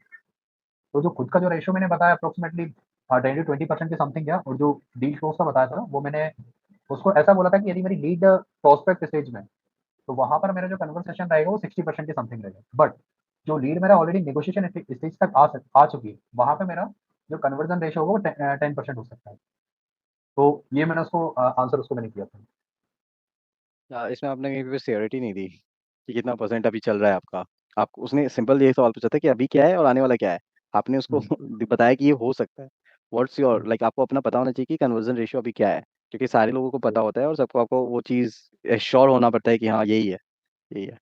तो जो खुद का जो रेशियो मैंने बताया अप्रोक्सीमेटली 10 to 20% के समथिंग गया, और जो डील क्लोज का बताया था वो मैंने उसको ऐसा बोला था कि यदि मेरी लीड प्रोस्पेक्ट स्टेज में, तो वहाँ पर मेरा जो कन्वर्सेशन रहेगा वो 60% के समथिंग रहेगा। बट जो लीड मेरा ऑलरेडी नेगोशिएशन स्टेज तक आ चुकी है, वहाँ पे मेरा जो कन्वर्जन रेशियो होगा वो 10% हो सकता है। तो ये मैंने उसको आंसर उसको मैंने किया था। इसमें आपने कहीं पे सियोरिटी नहीं दी कि कितना परसेंट अभी चल रहा है आपका। आप उसने सिंपल ये सवाल पूछा था कि अभी क्या है और आने वाला क्या है? आपने उसको बताया कि ये हो सकता है। व्हाट्स योर लाइक आपको अपना पता होना चाहिए कि कन्वर्जन रेशियो अभी क्या है, क्योंकि सारे लोगों को पता होता है और सबको आपको वो चीज़ एश्योर होना पड़ता है कि हाँ, यही है, यही है।